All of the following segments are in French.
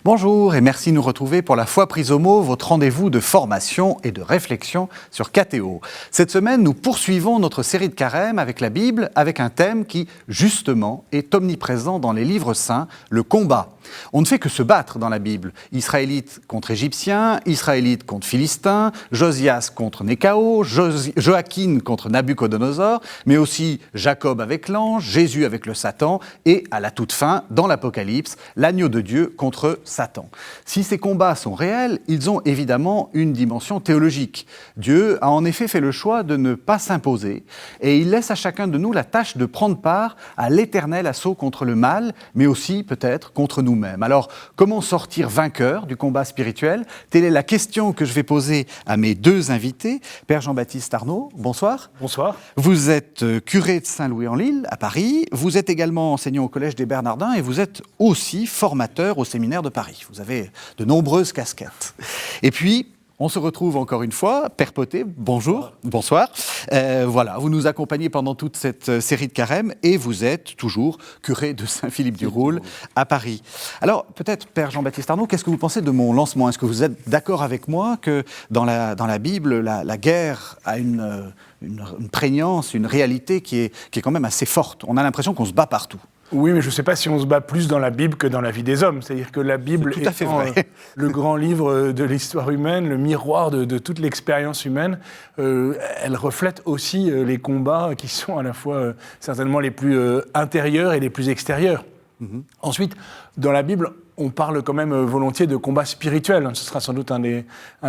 Bonjour et merci de nous retrouver pour la Foi prise au mot, votre rendez-vous de formation et de réflexion sur KTO. Cette semaine, nous poursuivons notre série de carême avec la Bible, avec un thème qui, justement, est omniprésent dans les livres saints, le combat. On ne fait que se battre dans la Bible. Israélites contre Égyptiens, Israélites contre Philistins, Josias contre Néchao, Joachim contre Nabuchodonosor, mais aussi Jacob avec l'ange, Jésus avec le Satan et, à la toute fin, dans l'Apocalypse, l'agneau de Dieu contre Satan. Si ces combats sont réels, ils ont évidemment une dimension théologique. Dieu a en effet fait le choix de ne pas s'imposer et il laisse à chacun de nous la tâche de prendre part à l'éternel assaut contre le mal, mais aussi peut-être contre nous-mêmes. Alors, comment sortir vainqueur du combat spirituel ? Telle est la question que je vais poser à mes deux invités. Père Jean-Baptiste Arnaud, bonsoir. Bonsoir. Vous êtes curé de Saint-Louis-en-l'Île, à Paris. Vous êtes également enseignant au Collège des Bernardins et vous êtes aussi formateur au Séminaire de Paris. Vous avez de nombreuses casquettes. Et puis, on se retrouve encore une fois. Père Potet, bonjour, bonsoir. Voilà, vous nous accompagnez pendant toute cette série de carême et vous êtes toujours curé de Saint-Philippe-du-Roule à Paris. Alors, peut-être, Père Jean-Baptiste Arnaud, qu'est-ce que vous pensez de mon lancement ? Est-ce que vous êtes d'accord avec moi que dans la Bible, la guerre a une prégnance, une réalité qui est quand même assez forte ? On a l'impression qu'on se bat partout. Oui, mais je ne sais pas si on se bat plus dans la Bible que dans la vie des hommes. C'est-à-dire que la Bible est le grand livre de l'histoire humaine, le miroir de toute l'expérience humaine. Elle reflète aussi les combats qui sont à la fois certainement les plus intérieurs et les plus extérieurs. Mm-hmm. Ensuite, dans la Bible, on parle quand même volontiers de combat spirituel. Ce sera sans doute un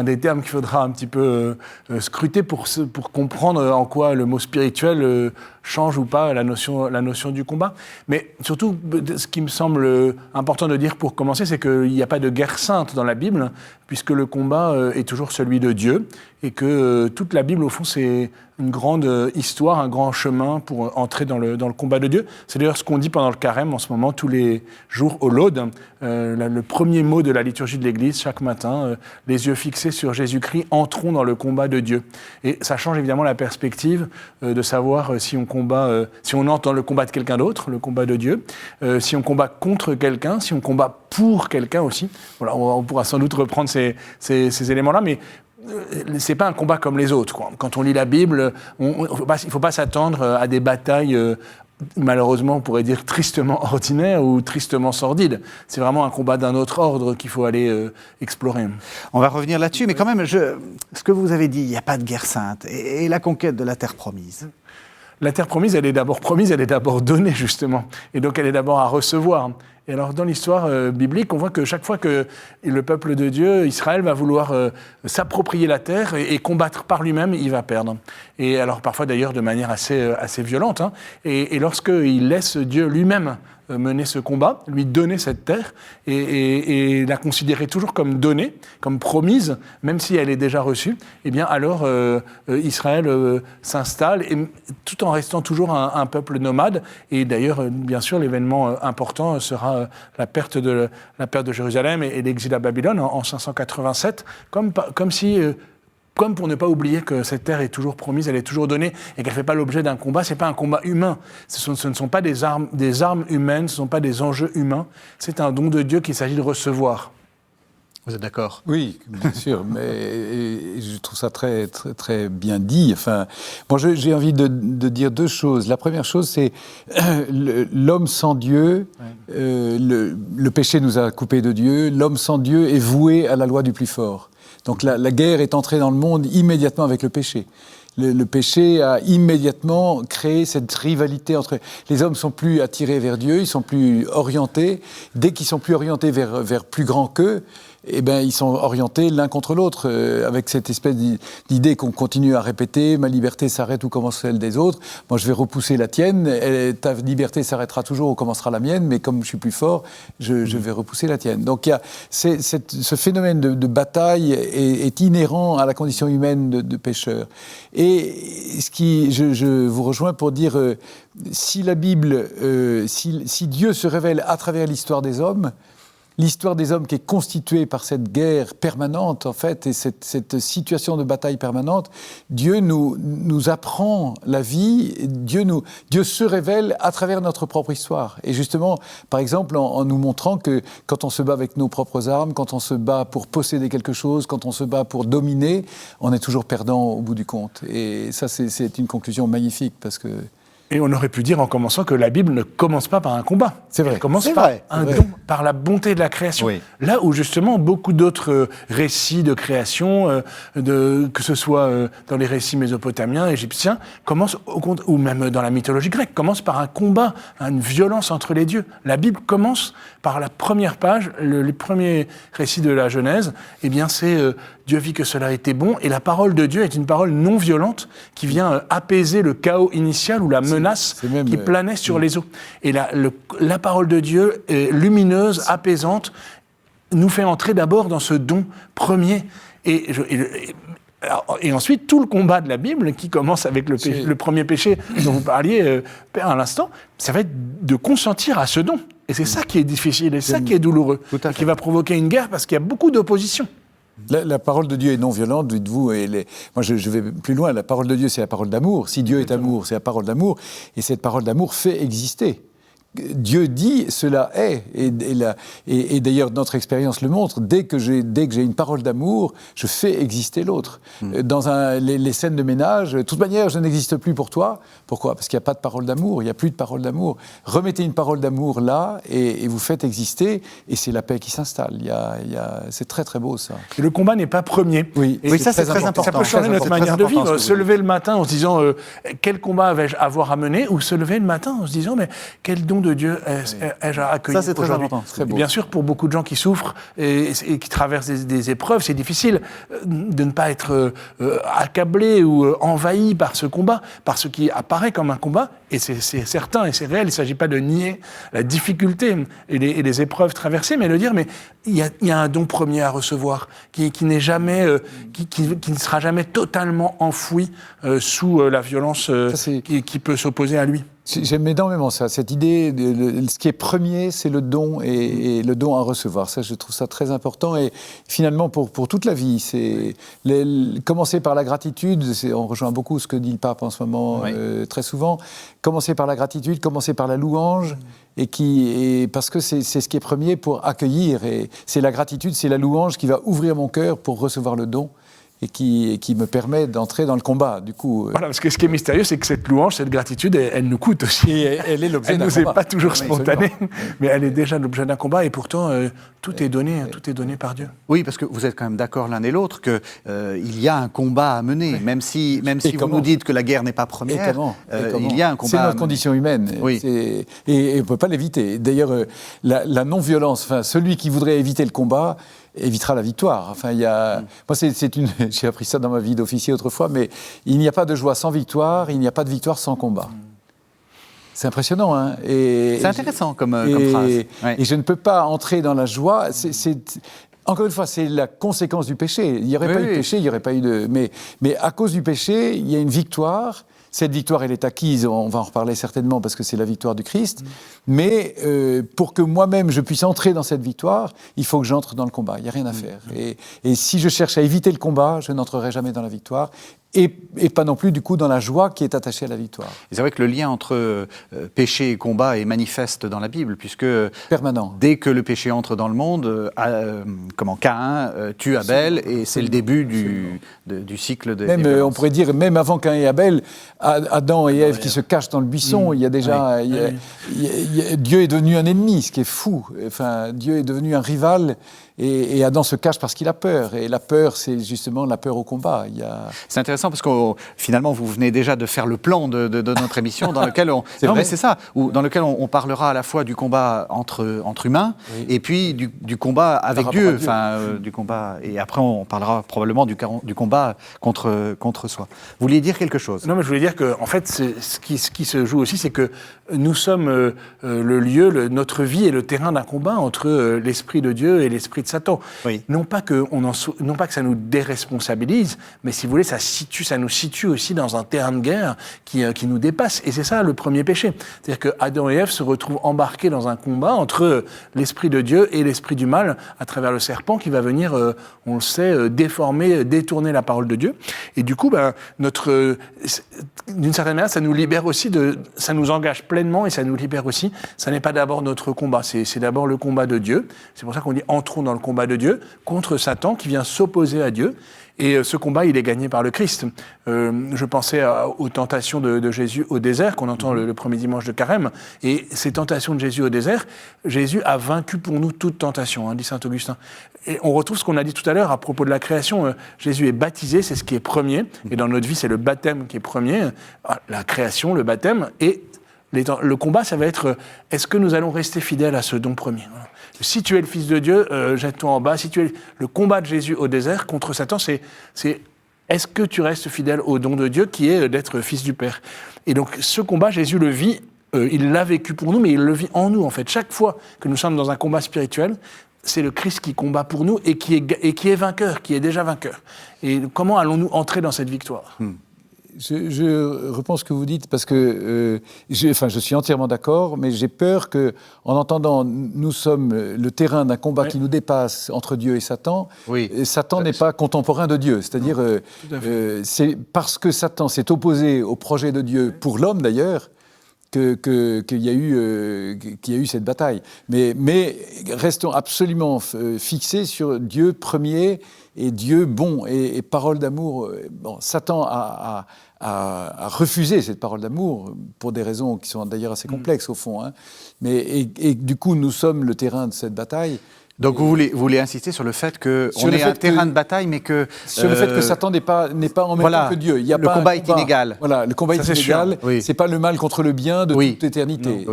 des termes qu'il faudra un petit peu scruter pour comprendre en quoi le mot spirituel change ou pas la notion du combat. Mais surtout, ce qui me semble important de dire pour commencer, c'est qu'il n'y a pas de guerre sainte dans la Bible, puisque le combat est toujours celui de Dieu, et que toute la Bible, au fond, c'est une grande histoire, un grand chemin pour entrer dans le combat de Dieu. C'est d'ailleurs ce qu'on dit pendant le carême en ce moment, tous les jours au laude. Le premier mot de la liturgie de l'Église, chaque matin, les yeux fixés sur Jésus-Christ, entrons dans le combat de Dieu. Et ça change évidemment la perspective de savoir si on entre dans le combat de quelqu'un d'autre, le combat de Dieu, si on combat contre quelqu'un, si on combat pour quelqu'un aussi. Voilà, on pourra sans doute reprendre ces éléments-là, mais c'est pas un combat comme les autres, quoi. Quand on lit la Bible, il faut pas s'attendre à des batailles malheureusement, on pourrait dire tristement ordinaire ou tristement sordide. C'est vraiment un combat d'un autre ordre qu'il faut aller explorer. On va revenir là-dessus, mais quand même, ce que vous avez dit, il n'y a pas de guerre sainte. Et la conquête de la terre promise ? La terre promise, elle est d'abord promise, elle est d'abord donnée, justement. Et donc, elle est d'abord à recevoir. Et alors, dans l'histoire biblique, on voit que chaque fois que le peuple de Dieu, Israël, va vouloir s'approprier la terre et combattre par lui-même, il va perdre. Et alors, parfois d'ailleurs de manière assez violente. Hein. Et lorsqu'il laisse Dieu lui-même mener ce combat, lui donner cette terre et la considérer toujours comme donnée, comme promise, même si elle est déjà reçue, eh bien alors Israël s'installe, et, tout en restant toujours un peuple nomade. Et d'ailleurs, bien sûr, l'événement important sera la perte de Jérusalem et l'exil à Babylone en 587, comme pour ne pas oublier que cette terre est toujours promise, elle est toujours donnée et qu'elle ne fait pas l'objet d'un combat. Ce n'est pas un combat humain. Ce ne sont pas des armes humaines, ce ne sont pas des enjeux humains. C'est un don de Dieu qu'il s'agit de recevoir. Vous êtes d'accord ? Oui, bien sûr, mais je trouve ça très, très, très bien dit. Enfin, bon, j'ai envie de dire deux choses. La première chose, c'est l'homme sans Dieu, le péché nous a coupés de Dieu, l'homme sans Dieu est voué à la loi du plus fort. Donc la guerre est entrée dans le monde immédiatement avec le péché. Le péché a immédiatement créé cette rivalité entre... Les hommes ne sont plus attirés vers Dieu, ils ne sont plus orientés. Dès qu'ils ne sont plus orientés vers plus grand qu'eux, eh ben, ils sont orientés l'un contre l'autre, avec cette espèce d'idée qu'on continue à répéter, ma liberté s'arrête où commence celle des autres, moi je vais repousser la tienne, ta liberté s'arrêtera toujours où commencera la mienne, mais comme je suis plus fort, je vais repousser la tienne. Donc il y a ce phénomène de bataille est inhérent à la condition humaine de pécheur. Et je vous rejoins pour dire, si la Bible, si Dieu se révèle à travers l'histoire des hommes, l'histoire des hommes qui est constituée par cette guerre permanente, en fait, et cette situation de bataille permanente, Dieu nous apprend la vie, Dieu se révèle à travers notre propre histoire. Et justement, par exemple, en nous montrant que quand on se bat avec nos propres armes, quand on se bat pour posséder quelque chose, quand on se bat pour dominer, on est toujours perdant au bout du compte. Et ça, c'est une conclusion magnifique, parce que... Et on aurait pu dire en commençant que la Bible ne commence pas par un combat. C'est vrai. Elle commence par un don, par la bonté de la création. Oui. Là où justement beaucoup d'autres récits de création, que ce soit dans les récits mésopotamiens, égyptiens, commencent, ou même dans la mythologie grecque, commencent par un combat, une violence entre les dieux. La Bible commence par la première page, les premiers récits de la Genèse, eh bien c'est Dieu vit que cela était bon, et la parole de Dieu est une parole non violente qui vient apaiser le chaos initial ou la menace qui planait sur les eaux. Et la parole de Dieu, lumineuse, apaisante, nous fait entrer d'abord dans ce don premier. Et ensuite, tout le combat de la Bible, qui commence avec le premier péché dont vous parliez, Père, à l'instant, ça va être de consentir à ce don. Et c'est ça qui est difficile, et ça qui est douloureux, et qui va provoquer une guerre parce qu'il y a beaucoup d'opposition. La parole de Dieu est non violente, dites-vous. Moi, je vais plus loin. La parole de Dieu, c'est la parole d'amour. Si Dieu est amour, c'est la parole d'amour. Et cette parole d'amour fait exister. Dieu dit, cela est. Et d'ailleurs, notre expérience le montre. Dès que j'ai une parole d'amour, je fais exister l'autre. Dans les scènes de ménage, de toute manière, je n'existe plus pour toi. Pourquoi ? Parce qu'il n'y a pas de parole d'amour. Il n'y a plus de parole d'amour. Remettez une parole d'amour là, et vous faites exister, et c'est la paix qui s'installe. C'est très, très beau, ça. Et le combat n'est pas premier. Oui, ça, c'est très important. Ça peut changer notre manière de vivre. Se lever le matin en se disant quel combat vais-je avoir à mener, ou se lever le matin en se disant mais quel don de Dieu ai-je à accueillir. Ça, c'est très important. Très beau. Bien sûr, pour beaucoup de gens qui souffrent et qui traversent des épreuves, c'est difficile de ne pas être accablé ou envahi par ce combat, par ce qui apparaît comme un combat. Et c'est certain et c'est réel. Il ne s'agit pas de nier la difficulté et les épreuves traversées, mais de dire mais il y a un don premier à recevoir qui n'est jamais, qui ne sera jamais totalement enfoui sous la violence qui peut s'opposer à lui. J'aime énormément ça, cette idée, ce qui est premier, c'est le don et le don à recevoir. Ça, je trouve ça très important. Et finalement, pour toute la vie, c'est commencer par la gratitude. On rejoint beaucoup ce que dit le pape en ce moment, très souvent. Commencer par la gratitude, commencer par la louange, parce que c'est ce qui est premier pour accueillir. Et c'est la gratitude, c'est la louange qui va ouvrir mon cœur pour recevoir le don. Et qui me permet d'entrer dans le combat, du coup. Voilà, parce que ce qui est mystérieux, c'est que cette louange, cette gratitude, elle nous coûte aussi. Et elle est l'objet d'un combat. Elle nous est pas toujours spontanée, mais elle est déjà l'objet d'un combat, et pourtant, tout est donné par Dieu. Oui, parce que vous êtes quand même d'accord l'un et l'autre qu'il y a un combat à mener, même si vous nous dites que la guerre n'est pas première, il y a un combat C'est notre condition humaine, et on ne peut pas l'éviter. D'ailleurs, la non-violence, celui qui voudrait éviter le combat, évitera la victoire. Moi, j'ai appris ça dans ma vie d'officier autrefois, mais il n'y a pas de joie sans victoire, il n'y a pas de victoire sans combat. C'est impressionnant, hein. C'est intéressant comme phrase. Et je ne peux pas entrer dans la joie. Encore une fois, c'est la conséquence du péché. Il n'y aurait pas eu de péché, il n'y aurait pas eu de... Mais à cause du péché, il y a une victoire. Cette victoire, elle est acquise, on va en reparler certainement parce que c'est la victoire du Christ. Mais pour que moi-même je puisse entrer dans cette victoire, il faut que j'entre dans le combat. Il n'y a rien à faire. Et si je cherche à éviter le combat, je n'entrerai jamais dans la victoire. Et pas non plus, du coup, dans la joie qui est attachée à la victoire. Et c'est vrai que le lien entre péché et combat est manifeste dans la Bible, puisque permanent. Dès que le péché entre dans le monde, Caïn tue Abel, et c'est le début du cycle des violences. On pourrait dire, même avant Caïn et Abel, Adam et Ève qui se cachent dans le buisson, il y a déjà... Dieu est devenu un ennemi, ce qui est fou. Enfin, Dieu est devenu un rival, et Adam se cache parce qu'il a peur. Et la peur, c'est justement la peur au combat. C'est intéressant parce que finalement, vous venez déjà de faire le plan de notre émission dans lequel dans lequel on parlera à la fois du combat entre humains et puis du combat avec Dieu. Du combat, et après, on parlera probablement du combat contre soi. Vous vouliez dire quelque chose ? Non, mais je voulais dire que, en fait, ce qui se joue aussi, c'est que nous sommes le lieu, notre vie est le terrain d'un combat entre l'Esprit de Dieu et l'Esprit de Satan. Oui. Non pas que ça nous déresponsabilise, mais si vous voulez, ça nous situe aussi dans un terrain de guerre qui nous dépasse. Et c'est ça le premier péché. C'est-à-dire que Adam et Ève se retrouvent embarqués dans un combat entre l'Esprit de Dieu et l'Esprit du mal à travers le serpent qui va venir, on le sait, déformer, détourner la parole de Dieu. Et du coup, d'une certaine manière, ça nous libère aussi ça nous engage pleinement et ça nous libère aussi. Ça n'est pas d'abord notre combat, c'est d'abord le combat de Dieu. C'est pour ça qu'on dit entrons dans le combat de Dieu contre Satan qui vient s'opposer à Dieu. Et ce combat, il est gagné par le Christ. Je pensais aux tentations de Jésus au désert, qu'on entend le premier dimanche de Carême. Et ces tentations de Jésus au désert, Jésus a vaincu pour nous toute tentation, dit saint Augustin. Et on retrouve ce qu'on a dit tout à l'heure à propos de la création. Jésus est baptisé, c'est ce qui est premier. Et dans notre vie, c'est le baptême qui est premier. La création, le baptême. Et le combat, ça va être, est-ce que nous allons rester fidèles à ce don premier ? Si tu es le Fils de Dieu, jette-toi en bas. Si tu es le combat de Jésus au désert contre Satan, c'est est-ce que tu restes fidèle au don de Dieu qui est d'être fils du Père ? Et donc ce combat, Jésus le vit, il l'a vécu pour nous, mais il le vit en nous en fait. Chaque fois que nous sommes dans un combat spirituel, c'est le Christ qui combat pour nous et qui est vainqueur, qui est déjà vainqueur. Et comment allons-nous entrer dans cette victoire ? Je repense ce que vous dites parce que je suis entièrement d'accord, mais j'ai peur que, en entendant nous sommes le terrain d'un combat qui nous dépasse entre Dieu et Satan, Satan n'est pas contemporain de Dieu. C'est-à-dire, c'est parce que Satan s'est opposé au projet de Dieu pour l'homme d'ailleurs qu'il y a eu cette bataille. Mais restons absolument fixés sur Dieu premier et Dieu bon et parole d'amour. Satan a refusé cette parole d'amour pour des raisons qui sont d'ailleurs assez complexes au fond. Mais du coup, nous sommes le terrain de cette bataille. Donc vous voulez insister sur le fait qu'on est un terrain de bataille, mais que... Sur le fait que Satan n'est pas en même temps que Dieu. Le combat est inégal. Voilà, le combat est inégal. C'est pas le mal contre le bien de toute éternité.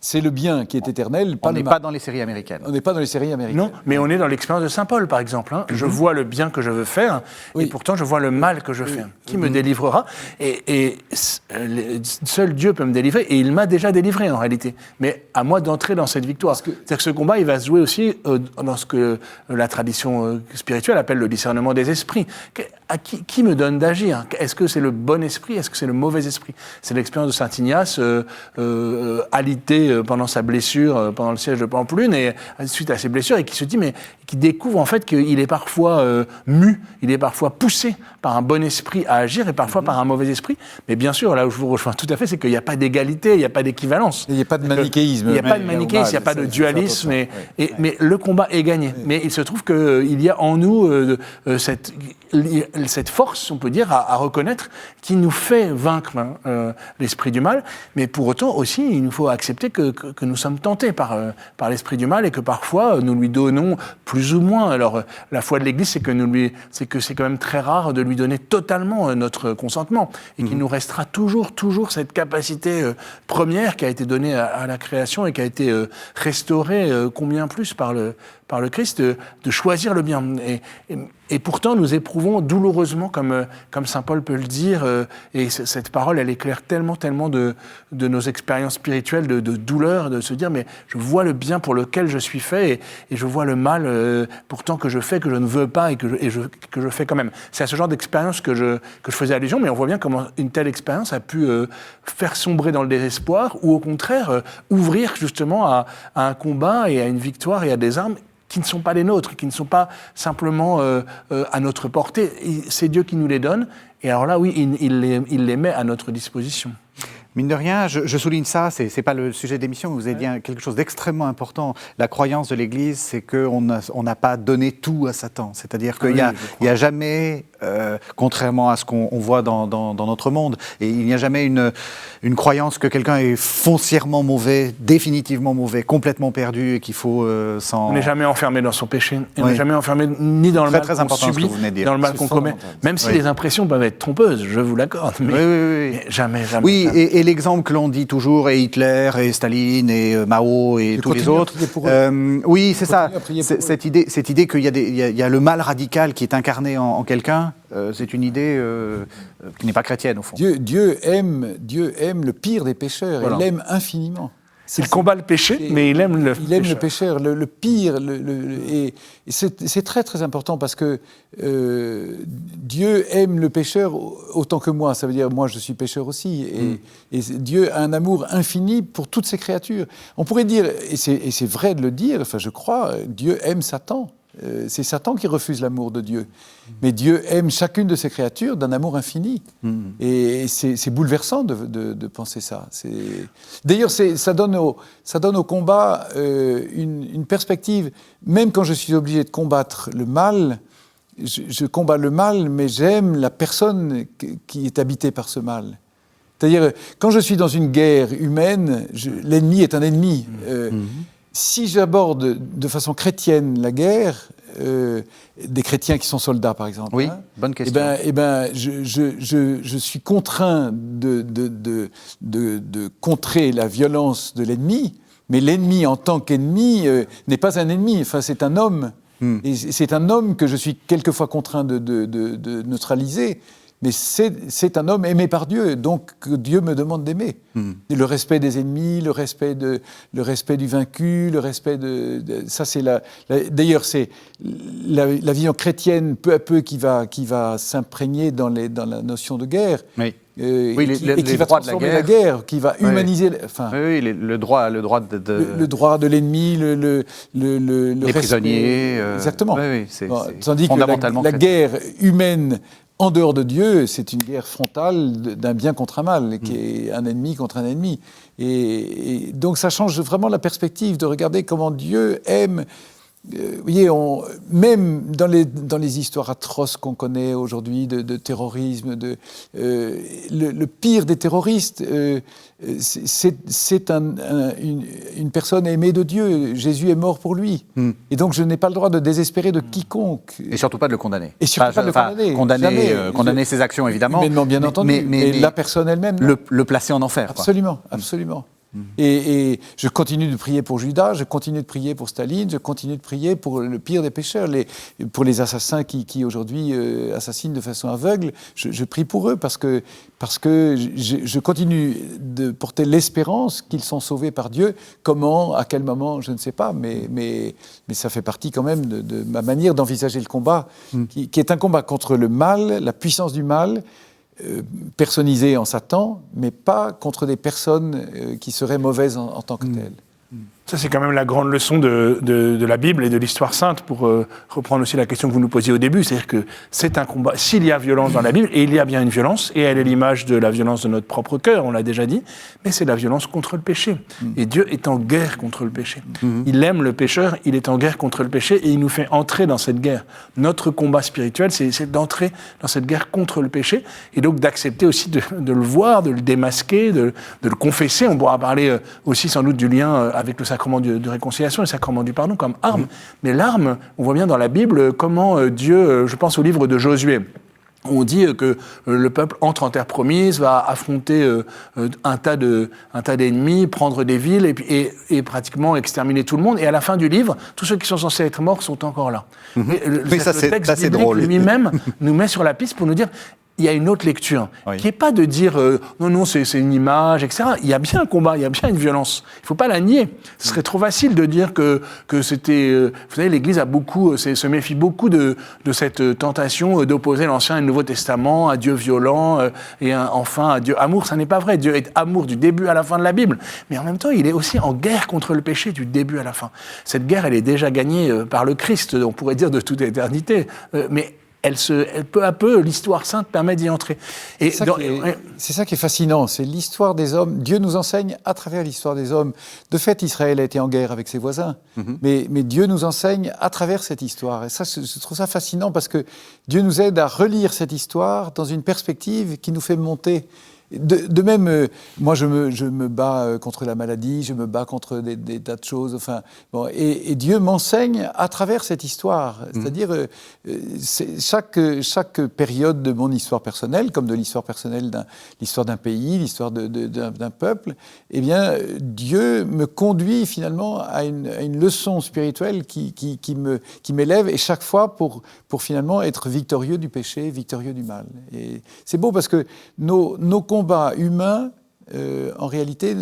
C'est le bien qui est éternel, pas on n'est pas dans les séries américaines. On n'est pas dans les séries américaines. Non, mais on est dans l'expérience de saint Paul, par exemple. Je vois le bien que je veux faire, et pourtant je vois le mal que je fais. Qui me délivrera ? Et seul Dieu peut me délivrer, et il m'a déjà délivré en réalité. Mais à moi d'entrer dans cette victoire. C'est-à-dire que ce combat, il va se jouer aussi dans ce que la tradition spirituelle appelle le discernement des esprits. Qui me donne d'agir ? Est-ce que c'est le bon esprit ? Est-ce que c'est le mauvais esprit ? C'est l'expérience de saint Ignace, alité pendant sa blessure, pendant le siège de Pampelune, et suite à ses blessures, et qui se dit, mais qui découvre en fait qu'il est parfois mu, il est parfois poussé par un bon esprit à agir, et parfois par un mauvais esprit. Mais bien sûr, là où je vous rejoins tout à fait, c'est qu'il n'y a pas d'égalité, il n'y a pas d'équivalence. Il n'y a pas de manichéisme. Il n'y a pas de manichéisme, il n'y a pas de dualisme, mais le combat est gagné. Mais il se trouve qu'il y a en nous cette force, on peut dire, à reconnaître qui nous fait vaincre l'esprit du mal. Mais pour autant aussi, il nous faut accepter que nous sommes tentés par l'esprit du mal et que parfois nous lui donnons plus ou moins. Alors la foi de l'Église, c'est que c'est quand même très rare de lui donner totalement notre consentement et qu'il nous restera toujours cette capacité première qui a été donnée à la création et qui a été restaurée combien plus par le Christ, de choisir le bien. Et pourtant, nous éprouvons douloureusement, comme saint Paul peut le dire, et cette parole, elle éclaire tellement de nos expériences spirituelles de douleur, de se dire, mais je vois le bien pour lequel je suis fait, et je vois le mal pourtant que je fais, que je ne veux pas, et que je fais quand même. C'est à ce genre d'expérience que je faisais allusion, mais on voit bien comment une telle expérience a pu faire sombrer dans le désespoir, ou au contraire, ouvrir justement à un combat et à une victoire et à des armes qui ne sont pas les nôtres, qui ne sont pas simplement à notre portée. C'est Dieu qui nous les donne, et alors là, oui, il les met à notre disposition. Mine de rien, je souligne ça, c'est pas le sujet d'émission, mais vous avez dit quelque chose d'extrêmement important. La croyance de l'Église, c'est qu'on n'a pas donné tout à Satan. C'est-à-dire qu'il n'y a jamais, contrairement à ce qu'on voit dans notre monde, et il n'y a jamais une croyance que quelqu'un est foncièrement mauvais, définitivement mauvais, complètement perdu, et qu'il faut s'en... On n'est jamais enfermé dans son péché, on n'est jamais enfermé ni dans le mal qu'on subit, ni dans le mal qu'on commet. Même si les impressions peuvent être trompeuses, je vous l'accorde, mais jamais. Oui, et l'exemple que l'on dit toujours, et Hitler, et Staline, et Mao, et tous les autres. Oui, c'est ça. Cette idée qu'il y a le mal radical qui est incarné en quelqu'un, chrétien. C'est une idée qui n'est pas chrétienne, au fond. Dieu aime le pire des pécheurs, il l'aime infiniment. Il combat le péché, mais il aime le pécheur. Il aime le pécheur, le pire. Et c'est très, très important parce que Dieu aime le pécheur autant que moi. Ça veut dire, moi, je suis pécheur aussi. Et Dieu a un amour infini pour toutes ses créatures. On pourrait dire, et c'est vrai de le dire, enfin, je crois, Dieu aime Satan. C'est Satan qui refuse l'amour de Dieu. Mais Dieu aime chacune de ses créatures d'un amour infini. Et c'est bouleversant de penser ça. D'ailleurs, ça donne au combat une perspective. Même quand je suis obligé de combattre le mal, je combats le mal, mais j'aime la personne qui est habitée par ce mal. C'est-à-dire, quand je suis dans une guerre humaine, l'ennemi est un ennemi. Si j'aborde de façon chrétienne la guerre, des chrétiens qui sont soldats, par exemple. Oui, bonne question. Je suis contraint de contrer la violence de l'ennemi, mais l'ennemi en tant qu'ennemi n'est pas un ennemi, enfin, c'est un homme. Et c'est un homme que je suis quelquefois contraint de neutraliser. Mais c'est un homme aimé par Dieu, donc que Dieu me demande d'aimer. Et le respect des ennemis, le respect du vaincu, le respect ça c'est d'ailleurs c'est la vision chrétienne peu à peu qui va s'imprégner dans la notion de guerre. Oui. Et qui va transformer la guerre, qui va humaniser. Enfin, le droit de l'ennemi, les prisonniers. Exactement. C'est tandis que la guerre humaine en dehors de Dieu, c'est une guerre frontale d'un bien contre un mal, qui est un ennemi contre un ennemi. Et donc ça change vraiment la perspective de regarder comment Dieu aime. Vous voyez, même dans les histoires atroces qu'on connaît aujourd'hui de terrorisme, le pire des terroristes, c'est une personne aimée de Dieu. Jésus est mort pour lui. Et donc je n'ai pas le droit de désespérer de quiconque. Et surtout pas de le condamner. Et surtout pas de le condamner. Condamner ses actions, évidemment. Humainement, bien entendu. Mais la personne elle-même. Le placer en enfer. Absolument, absolument. Et je continue de prier pour Judas, je continue de prier pour Staline, je continue de prier pour le pire des pécheurs, pour les assassins qui aujourd'hui assassinent de façon aveugle. Je prie pour eux parce que je continue de porter l'espérance qu'ils sont sauvés par Dieu. Comment, à quel moment, je ne sais pas, mais ça fait partie quand même de ma manière d'envisager le combat, qui est un combat contre le mal, la puissance du mal, personnisé en Satan, mais pas contre des personnes qui seraient mauvaises en tant que telles. Ça, c'est quand même la grande leçon de la Bible et de l'histoire sainte, pour reprendre aussi la question que vous nous posiez au début. C'est-à-dire que c'est un combat. S'il y a violence dans la Bible, et il y a bien une violence, et elle est l'image de la violence de notre propre cœur, on l'a déjà dit, mais c'est la violence contre le péché. Et Dieu est en guerre contre le péché. Il aime le pécheur, il est en guerre contre le péché, et il nous fait entrer dans cette guerre. Notre combat spirituel, c'est d'entrer dans cette guerre contre le péché, et donc d'accepter aussi de le voir, de le démasquer, de le confesser. On pourra parler aussi sans doute du lien avec le sacrement de réconciliation, le sacrement du pardon comme arme. Mais l'arme, on voit bien dans la Bible comment Dieu, je pense au livre de Josué, on dit que le peuple entre en terre promise, va affronter un tas d'ennemis, prendre des villes et pratiquement exterminer tout le monde. Et à la fin du livre, tous ceux qui sont censés être morts sont encore là. Le texte biblique drôle. Lui-même nous met sur la piste pour nous dire il y a une autre lecture, qui n'est pas de dire non, c'est une image, etc. Il y a bien un combat, il y a bien une violence. Il ne faut pas la nier. Ce serait trop facile de dire que c'était... vous savez, l'Église se méfie beaucoup de cette tentation d'opposer l'Ancien et le Nouveau Testament à Dieu violent et enfin à Dieu amour. Ça n'est pas vrai. Dieu est amour du début à la fin de la Bible. Mais en même temps, il est aussi en guerre contre le péché du début à la fin. Cette guerre, elle est déjà gagnée par le Christ, on pourrait dire de toute éternité. Mais peu à peu, l'histoire sainte permet d'y entrer. C'est ça qui est fascinant, c'est l'histoire des hommes. Dieu nous enseigne à travers l'histoire des hommes. De fait, Israël a été en guerre avec ses voisins, mais Dieu nous enseigne à travers cette histoire. Et ça, je trouve ça fascinant parce que Dieu nous aide à relire cette histoire dans une perspective qui nous fait monter De même, moi je me bats contre la maladie, je me bats contre des tas de choses. Enfin, bon, et Dieu m'enseigne à travers cette histoire. C'est-à-dire, chaque période de mon histoire personnelle, comme de l'histoire personnelle l'histoire d'un pays, l'histoire d'un peuple, eh bien, Dieu me conduit finalement à une leçon spirituelle qui m'élève, et chaque fois pour finalement être victorieux du péché, victorieux du mal. Et c'est beau parce que nos combats humains, en réalité,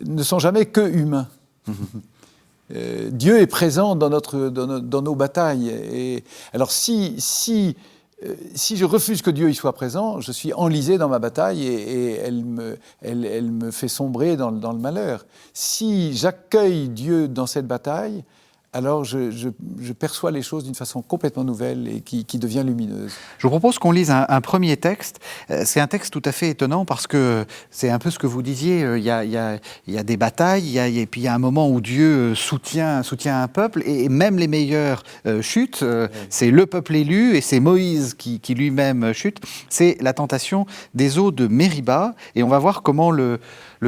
ne sont jamais que humains. Dieu est présent dans nos batailles. Et alors si je refuse que Dieu y soit présent, je suis enlisé dans ma bataille et elle me fait sombrer dans le malheur. Si j'accueille Dieu dans cette bataille, alors je perçois les choses d'une façon complètement nouvelle et qui devient lumineuse. Je vous propose qu'on lise un premier texte. C'est un texte tout à fait étonnant parce que c'est un peu ce que vous disiez, il y a des batailles, et puis il y a un moment où Dieu soutient un peuple, et même les meilleurs chutent. C'est le peuple élu, et c'est Moïse qui lui-même chute. C'est la tentation des eaux de Mériba, et on va voir comment le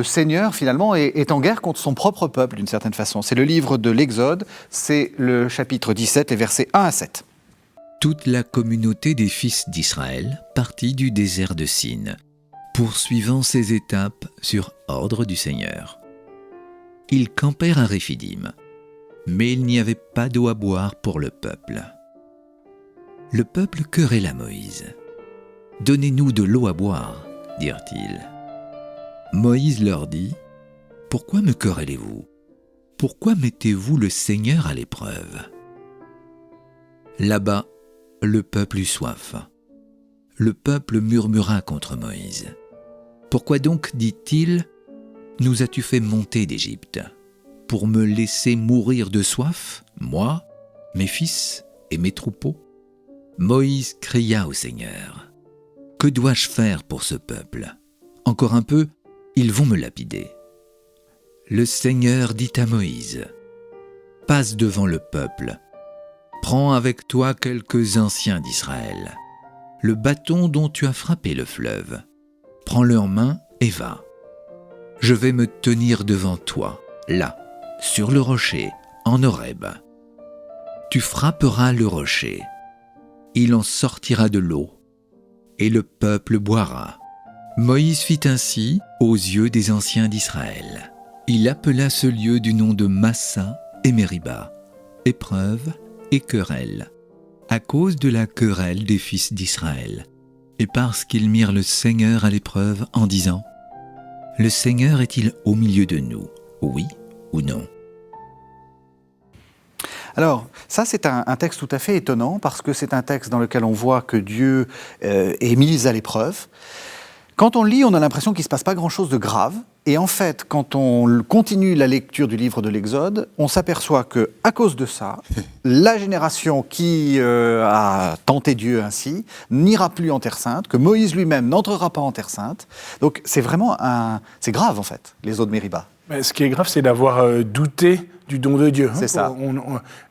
Seigneur, finalement, est en guerre contre son propre peuple, d'une certaine façon. C'est le livre de l'Exode, c'est le chapitre 17, les versets 1 à 7. Toute la communauté des fils d'Israël partit du désert de Sin, poursuivant ses étapes sur ordre du Seigneur. Ils campèrent à Réphidim, mais il n'y avait pas d'eau à boire pour le peuple. Le peuple querella Moïse. « Donnez-nous de l'eau à boire, dirent-ils. » Moïse leur dit, « Pourquoi me querellez-vous ? Pourquoi mettez-vous le Seigneur à l'épreuve ?» Là-bas, le peuple eut soif. Le peuple murmura contre Moïse. « Pourquoi donc, dit-il, nous as-tu fait monter d'Égypte ? Pour me laisser mourir de soif, moi, mes fils et mes troupeaux ?» Moïse cria au Seigneur, « Que dois-je faire pour ce peuple ? Encore un peu, ils vont me lapider. » Le Seigneur dit à Moïse, « Passe devant le peuple, prends avec toi quelques anciens d'Israël, le bâton dont tu as frappé le fleuve, prends-le en main et va. Je vais me tenir devant toi, là, sur le rocher, en Horeb. Tu frapperas le rocher, il en sortira de l'eau, et le peuple boira. » Moïse fit ainsi aux yeux des anciens d'Israël. Il appela ce lieu du nom de Massa et Mériba, épreuve et querelle, à cause de la querelle des fils d'Israël, et parce qu'ils mirent le Seigneur à l'épreuve en disant « Le Seigneur est-il au milieu de nous, oui ou non ?» Alors, ça, c'est un texte tout à fait étonnant, parce que c'est un texte dans lequel on voit que Dieu est mis à l'épreuve. Quand on lit, on a l'impression qu'il ne se passe pas grand-chose de grave. Et en fait, quand on continue la lecture du livre de l'Exode, on s'aperçoit qu'à cause de ça, la génération qui a tenté Dieu ainsi n'ira plus en Terre Sainte, que Moïse lui-même n'entrera pas en Terre Sainte. Donc c'est vraiment c'est grave, en fait, les eaux de Mériba. Mais ce qui est grave, c'est d'avoir douté du don de Dieu. C'est ça.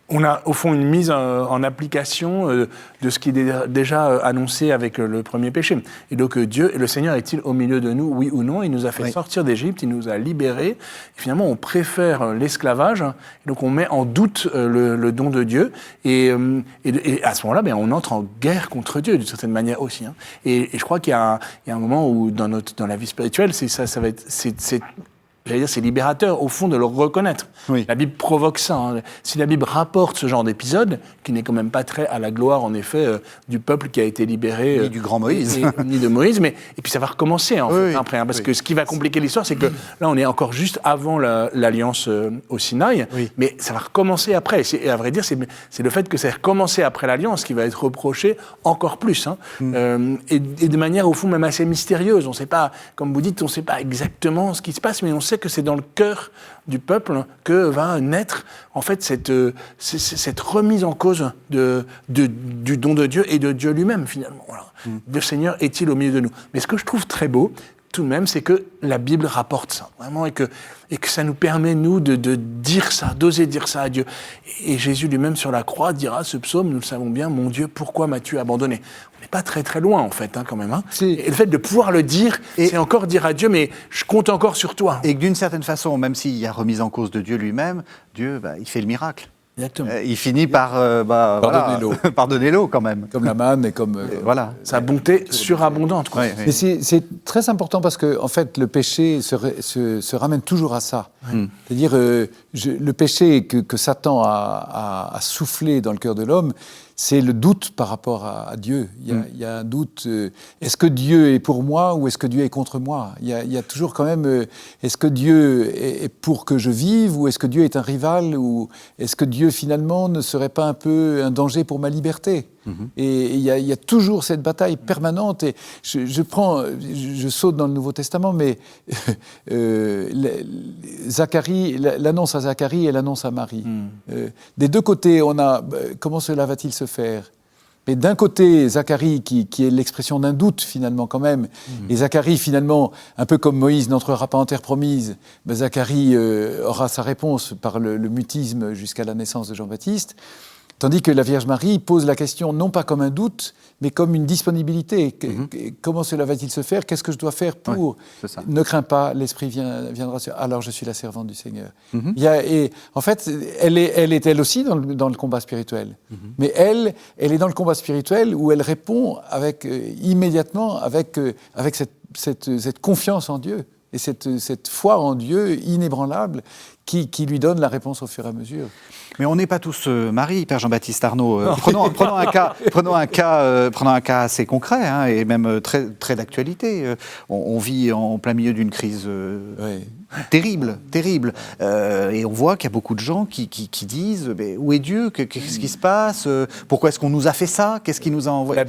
On a au fond une mise en application de ce qui est déjà annoncé avec le premier péché. Et donc Dieu, le Seigneur est-il au milieu de nous, oui ou non ? Il nous a fait sortir d'Égypte, il nous a libérés. Et finalement, on préfère l'esclavage. Et donc on met en doute le don de Dieu. Et à ce moment-là, on entre en guerre contre Dieu, d'une certaine manière aussi. Et je crois qu'il y a un moment où dans la vie spirituelle, ça va être... J'allais dire, c'est libérateur, au fond, de le reconnaître. Oui. La Bible provoque ça. Si la Bible rapporte ce genre d'épisode, qui n'est quand même pas très à la gloire, en effet, du peuple qui a été libéré... Ni du grand Moïse. Ni de Moïse, et puis ça va recommencer, fait, après. Parce que ce qui va compliquer l'histoire, c'est que là, on est encore juste avant l'alliance au Sinaï, mais ça va recommencer après. Et à vrai dire, c'est le fait que ça ait recommencé après l'alliance qui va être reproché encore plus. Et de manière, au fond, même assez mystérieuse. On ne sait pas, comme vous dites, on ne sait pas exactement ce qui se passe, mais on sait que c'est dans le cœur du peuple que va naître en fait cette remise en cause du don de Dieu et de Dieu lui-même finalement. Voilà. Le Seigneur est-il au milieu de nous ? Mais ce que je trouve très beau, tout de même, c'est que la Bible rapporte ça, vraiment, et que ça nous permet, nous, de dire ça, d'oser dire ça à Dieu. Et Jésus lui-même, sur la croix, dira, ce psaume, nous le savons bien, « Mon Dieu, pourquoi m'as-tu abandonné ?» On n'est pas très très loin, en fait, quand même. Et le fait de pouvoir le dire, c'est encore dire à Dieu, mais je compte encore sur toi. Et que d'une certaine façon, même s'il y a remise en cause de Dieu lui-même, Dieu, il fait le miracle. Exactement. Il finit par pardonner l'eau quand même. Comme la manne et comme... voilà. Sa bonté surabondante. Quoi. Mais c'est très important parce que en fait, le péché se ramène toujours à ça. C'est-à-dire, le péché que Satan a soufflé dans le cœur de l'homme, c'est le doute par rapport à Dieu. Il y a un doute, est-ce que Dieu est pour moi ou est-ce que Dieu est contre moi ? Il y a toujours quand même, est-ce que Dieu est pour que je vive ou est-ce que Dieu est un rival ou est-ce que Dieu finalement ne serait pas un peu un danger pour ma liberté ? Et il y a toujours cette bataille permanente. Et je saute dans le Nouveau Testament, mais Zacharie, l'annonce à Zacharie et l'annonce à Marie. Des deux côtés, on a comment cela va-t-il se faire ? Mais d'un côté, Zacharie, qui est l'expression d'un doute, finalement, quand même, et Zacharie, finalement, un peu comme Moïse n'entrera pas en terre promise, Zacharie aura sa réponse par le mutisme jusqu'à la naissance de Jean-Baptiste. Tandis que la Vierge Marie pose la question non pas comme un doute, mais comme une disponibilité. Comment cela va-t-il se faire ? Qu'est-ce que je dois faire pour ? Ne crains pas, l'Esprit viendra sur... Alors je suis la servante du Seigneur. Et en fait, elle est elle aussi dans le combat spirituel. Mais elle est dans le combat spirituel où elle répond immédiatement avec cette confiance en Dieu. Et cette foi en Dieu inébranlable qui lui donne la réponse au fur et à mesure. Mais on n'est pas tous Marie, Père Jean-Baptiste Arnaud. Prenons un cas assez concret et même très, très d'actualité. On vit en plein milieu d'une crise terrible. Et on voit qu'il y a beaucoup de gens qui disent mais où est Dieu ? Qu'est-ce qui se passe ? Pourquoi est-ce qu'on nous a fait ça ? Qu'est-ce qui nous a envoyé ?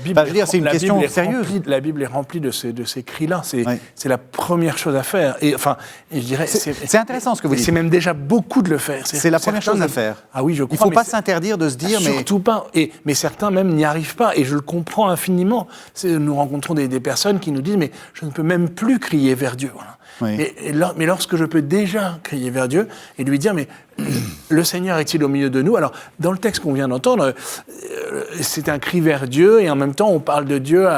C'est une question sérieuse. La Bible est remplie de ces cris-là. C'est la première chose à faire. Et je dirais, c'est intéressant ce que vous dites. C'est même déjà beaucoup de le faire. C'est la première chose à faire. Ah oui, je crois. Il ne faut pas s'interdire de se dire... Surtout pas. Mais certains même n'y arrivent pas. Et je le comprends infiniment. Nous rencontrons des personnes qui nous disent « mais je ne peux même plus crier vers Dieu. Voilà. » Mais lorsque je peux déjà crier vers Dieu et lui dire « mais le Seigneur est-il au milieu de nous ?» Alors, dans le texte qu'on vient d'entendre, c'est un cri vers Dieu et en même temps, on parle de Dieu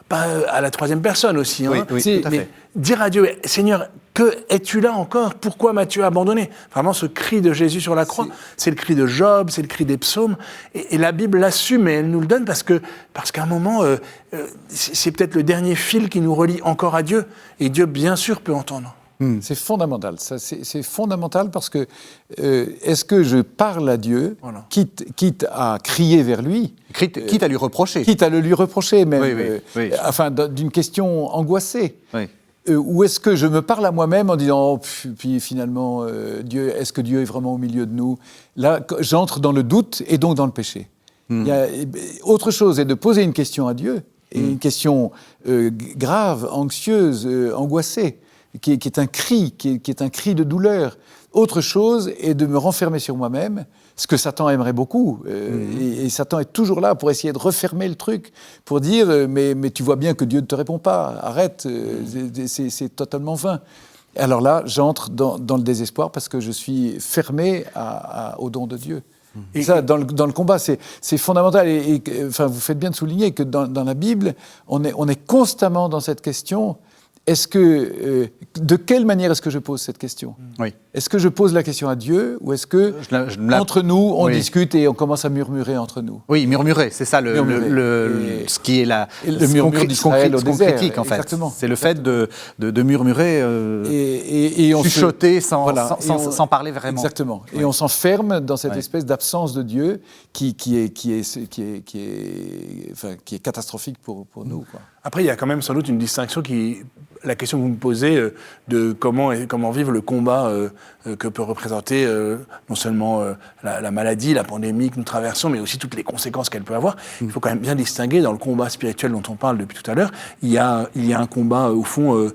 pas à la troisième personne aussi. Oui, tout à fait. Mais dire à Dieu « Seigneur, que es-tu là encore ? Pourquoi m'as-tu abandonné ?» Vraiment, ce cri de Jésus sur la croix, c'est le cri de Job, c'est le cri des psaumes. Et la Bible l'assume et elle nous le donne parce qu'à un moment, c'est peut-être le dernier fil qui nous relie encore à Dieu. Et Dieu, bien sûr, peut entendre. C'est fondamental. C'est fondamental parce que est-ce que je parle à Dieu, quitte à crier vers lui, quitte à lui reprocher. Quitte à le lui reprocher même, oui. D'une question angoissée. Oui. Ou est-ce que je me parle à moi-même en disant puis finalement Dieu, est-ce que Dieu est vraiment au milieu de nous ? Là, j'entre dans le doute et donc dans le péché. Il y a autre chose est de poser une question à Dieu, et une question grave, anxieuse, angoissée, qui est un cri, qui est un cri de douleur. Autre chose est de me renfermer sur moi-même, ce que Satan aimerait beaucoup. Et Satan est toujours là pour essayer de refermer le truc, pour dire mais tu vois bien que Dieu ne te répond pas, arrête, c'est totalement vain. Alors là, j'entre dans le désespoir parce que je suis fermé au don de Dieu. Et ça, dans le combat, c'est fondamental. Et vous faites bien de souligner que dans la Bible, on est constamment dans cette question. De quelle manière est-ce que je pose cette question ? Est-ce que je pose la question à Dieu ou est-ce que entre nous on discute et on commence à murmurer entre nous ? Oui, murmurer, c'est ça ce qui est le murmure d'Israël au désert, critique en fait. Exactement. C'est le fait de murmurer, et on chuchoter sans parler vraiment. Exactement. Et on s'enferme dans cette espèce d'absence de Dieu qui est catastrophique pour nous, quoi. Après, il y a quand même sans doute une distinction la question que vous me posez de comment vivre le combat que peut représenter non seulement la maladie, la pandémie que nous traversons, mais aussi toutes les conséquences qu'elle peut avoir. Il faut quand même bien distinguer dans le combat spirituel dont on parle depuis tout à l'heure. Il y a un combat au fond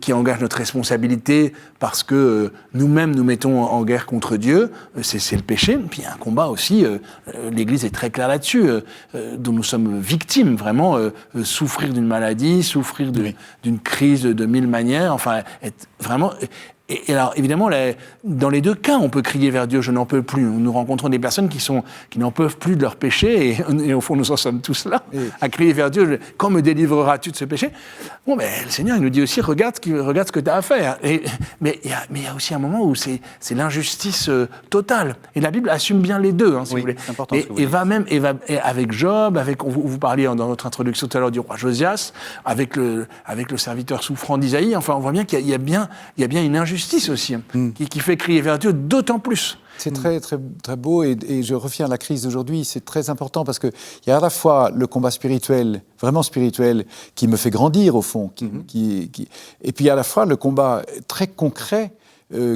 qui engage notre responsabilité parce que nous-mêmes nous mettons en guerre contre Dieu. C'est le péché. Puis il y a un combat aussi, l'Église est très claire là-dessus, dont nous sommes victimes vraiment, souffrir d'une maladie, souffrir d'une crise l'Église de mille manières, enfin, être vraiment... Et alors, évidemment, dans les deux cas, on peut crier vers Dieu, je n'en peux plus. Nous rencontrons des personnes qui n'en peuvent plus de leur péché, et au fond, nous en sommes tous là, à crier vers Dieu, quand me délivreras-tu de ce péché? Bon, mais le Seigneur, il nous dit aussi, regarde ce que tu as à faire. Mais il y a aussi un moment où c'est l'injustice totale. Et la Bible assume bien les deux, si vous voulez. Et va avec Job, vous parliez dans votre introduction tout à l'heure du roi Josias, avec le serviteur souffrant d'Isaïe, enfin, on voit bien qu'il y a bien une injustice aussi, qui fait crier vers Dieu d'autant plus. C'est très, très, très beau, et je reviens à la crise d'aujourd'hui, c'est très important, parce qu'il y a à la fois le combat spirituel, vraiment spirituel, qui me fait grandir au fond, et puis à la fois le combat très concret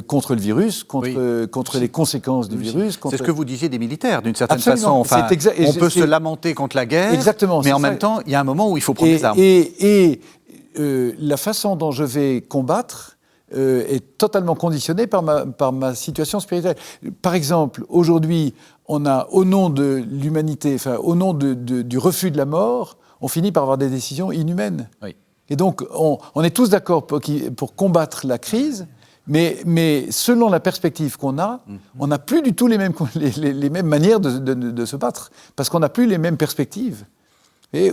contre le virus, contre les conséquences du virus. C'est ce que vous disiez des militaires, d'une certaine façon. Enfin, on peut se lamenter contre la guerre, mais en même temps, il y a un moment où il faut prendre les armes. Et la façon dont je vais combattre est totalement conditionnée par ma situation spirituelle. Par exemple, aujourd'hui, on a, au nom de l'humanité, au nom du refus de la mort, on finit par avoir des décisions inhumaines. Oui. Et donc, on est tous d'accord pour combattre la crise, mais selon la perspective qu'on a, on n'a plus du tout les mêmes manières de se battre, parce qu'on n'a plus les mêmes perspectives.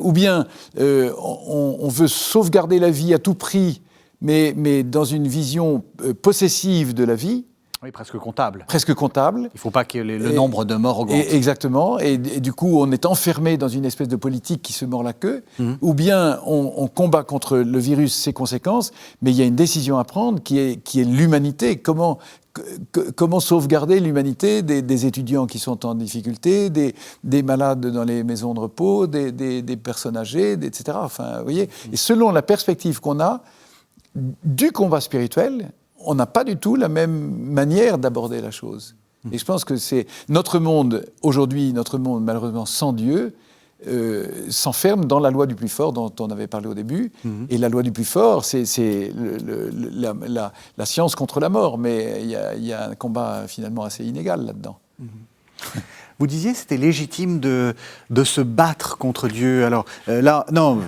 Ou bien, on veut sauvegarder la vie à tout prix, mais dans une vision possessive de la vie. Oui, presque comptable. Presque comptable. Il ne faut pas que le nombre de morts augmente. Exactement. Et du coup, on est enfermé dans une espèce de politique qui se mord la queue. Ou bien, on combat contre le virus, ses conséquences, mais il y a une décision à prendre qui est l'humanité. Comment sauvegarder l'humanité des étudiants qui sont en difficulté, des malades dans les maisons de repos, des personnes âgées, etc. Enfin, vous voyez. Et selon la perspective qu'on a du combat spirituel, on n'a pas du tout la même manière d'aborder la chose. Et je pense que c'est notre monde, aujourd'hui, malheureusement sans Dieu, s'enferme dans la loi du plus fort dont on avait parlé au début. Et la loi du plus fort, c'est la science contre la mort, mais il y a un combat finalement assez inégal là-dedans. Vous disiez que c'était légitime de se battre contre Dieu. Alors là, non,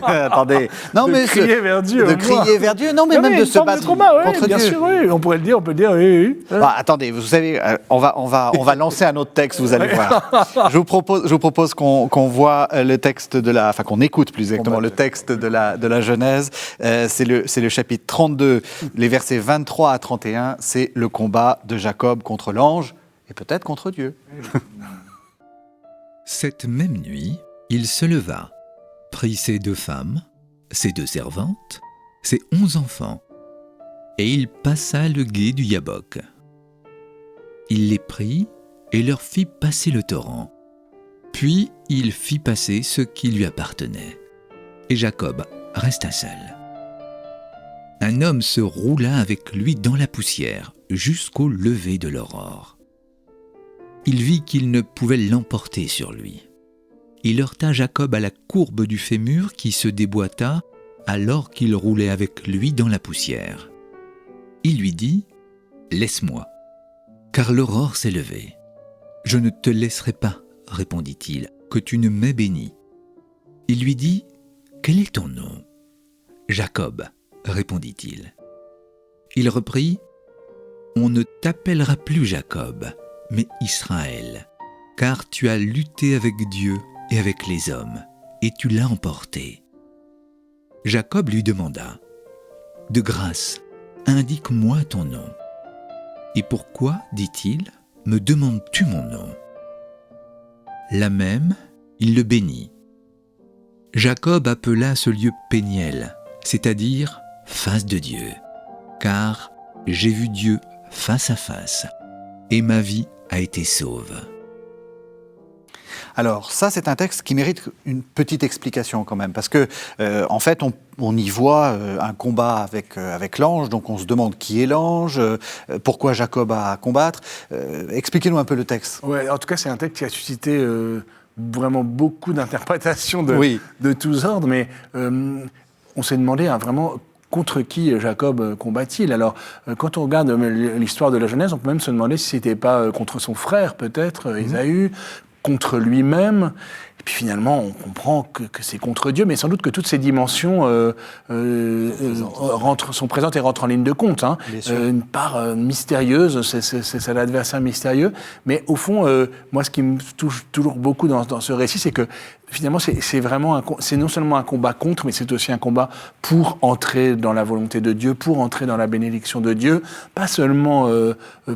attendez. Non, de crier vers Dieu. De crier vers Dieu, non, mais même de se battre contre bien Dieu. Sûr, oui. On peut le dire, oui. Bah, attendez, vous savez, on va lancer un autre texte, vous allez voir. Je vous propose qu'on voit le texte qu'on écoute plus exactement le texte de la Genèse. C'est le chapitre 32, les versets 23 à 31. C'est le combat de Jacob contre l'ange. Et peut-être contre Dieu. Cette même nuit, il se leva, prit ses 2 femmes, ses 2 servantes, ses 11 enfants, et il passa le gué du Yabok. Il les prit et leur fit passer le torrent. Puis il fit passer ce qui lui appartenait. Et Jacob resta seul. Un homme se roula avec lui dans la poussière jusqu'au lever de l'aurore. Il vit qu'il ne pouvait l'emporter sur lui. Il heurta Jacob à la courbe du fémur qui se déboîta alors qu'il roulait avec lui dans la poussière. Il lui dit « Laisse-moi, car l'aurore s'est levée. »« Je ne te laisserai pas, répondit-il, que tu ne m'aies béni. » Il lui dit « Quel est ton nom ?»« Jacob, répondit-il. » Il reprit « On ne t'appellera plus Jacob, mais Israël, car tu as lutté avec Dieu et avec les hommes, et tu l'as emporté. » Jacob lui demanda « De grâce, indique-moi ton nom. » « Et pourquoi, dit-il, me demandes-tu mon nom ?» Là même, il le bénit. Jacob appela ce lieu Péniel, c'est-à-dire « face de Dieu », car j'ai vu Dieu face à face, et ma vie a été sauve. Alors ça, c'est un texte qui mérite une petite explication quand même, parce que en fait, on y voit un combat avec l'ange, donc on se demande qui est l'ange, pourquoi Jacob a à combattre. Expliquez-nous un peu le texte. Ouais, en tout cas, c'est un texte qui a suscité vraiment beaucoup d'interprétations de tous ordres, mais on s'est demandé vraiment contre qui Jacob combat-il. Alors, quand on regarde l'histoire de la Genèse, on peut même se demander si ce n'était pas contre son frère, peut-être, Ésaü, contre lui-même. Et puis finalement, on comprend que c'est contre Dieu, mais sans doute que toutes ces dimensions sont présentes et rentrent en ligne de compte. Hein. Une part mystérieuse, c'est l'adversaire mystérieux. Mais au fond, moi, ce qui me touche toujours beaucoup dans ce récit, c'est que finalement, c'est non seulement un combat contre, mais c'est aussi un combat pour entrer dans la volonté de Dieu, pour entrer dans la bénédiction de Dieu, pas seulement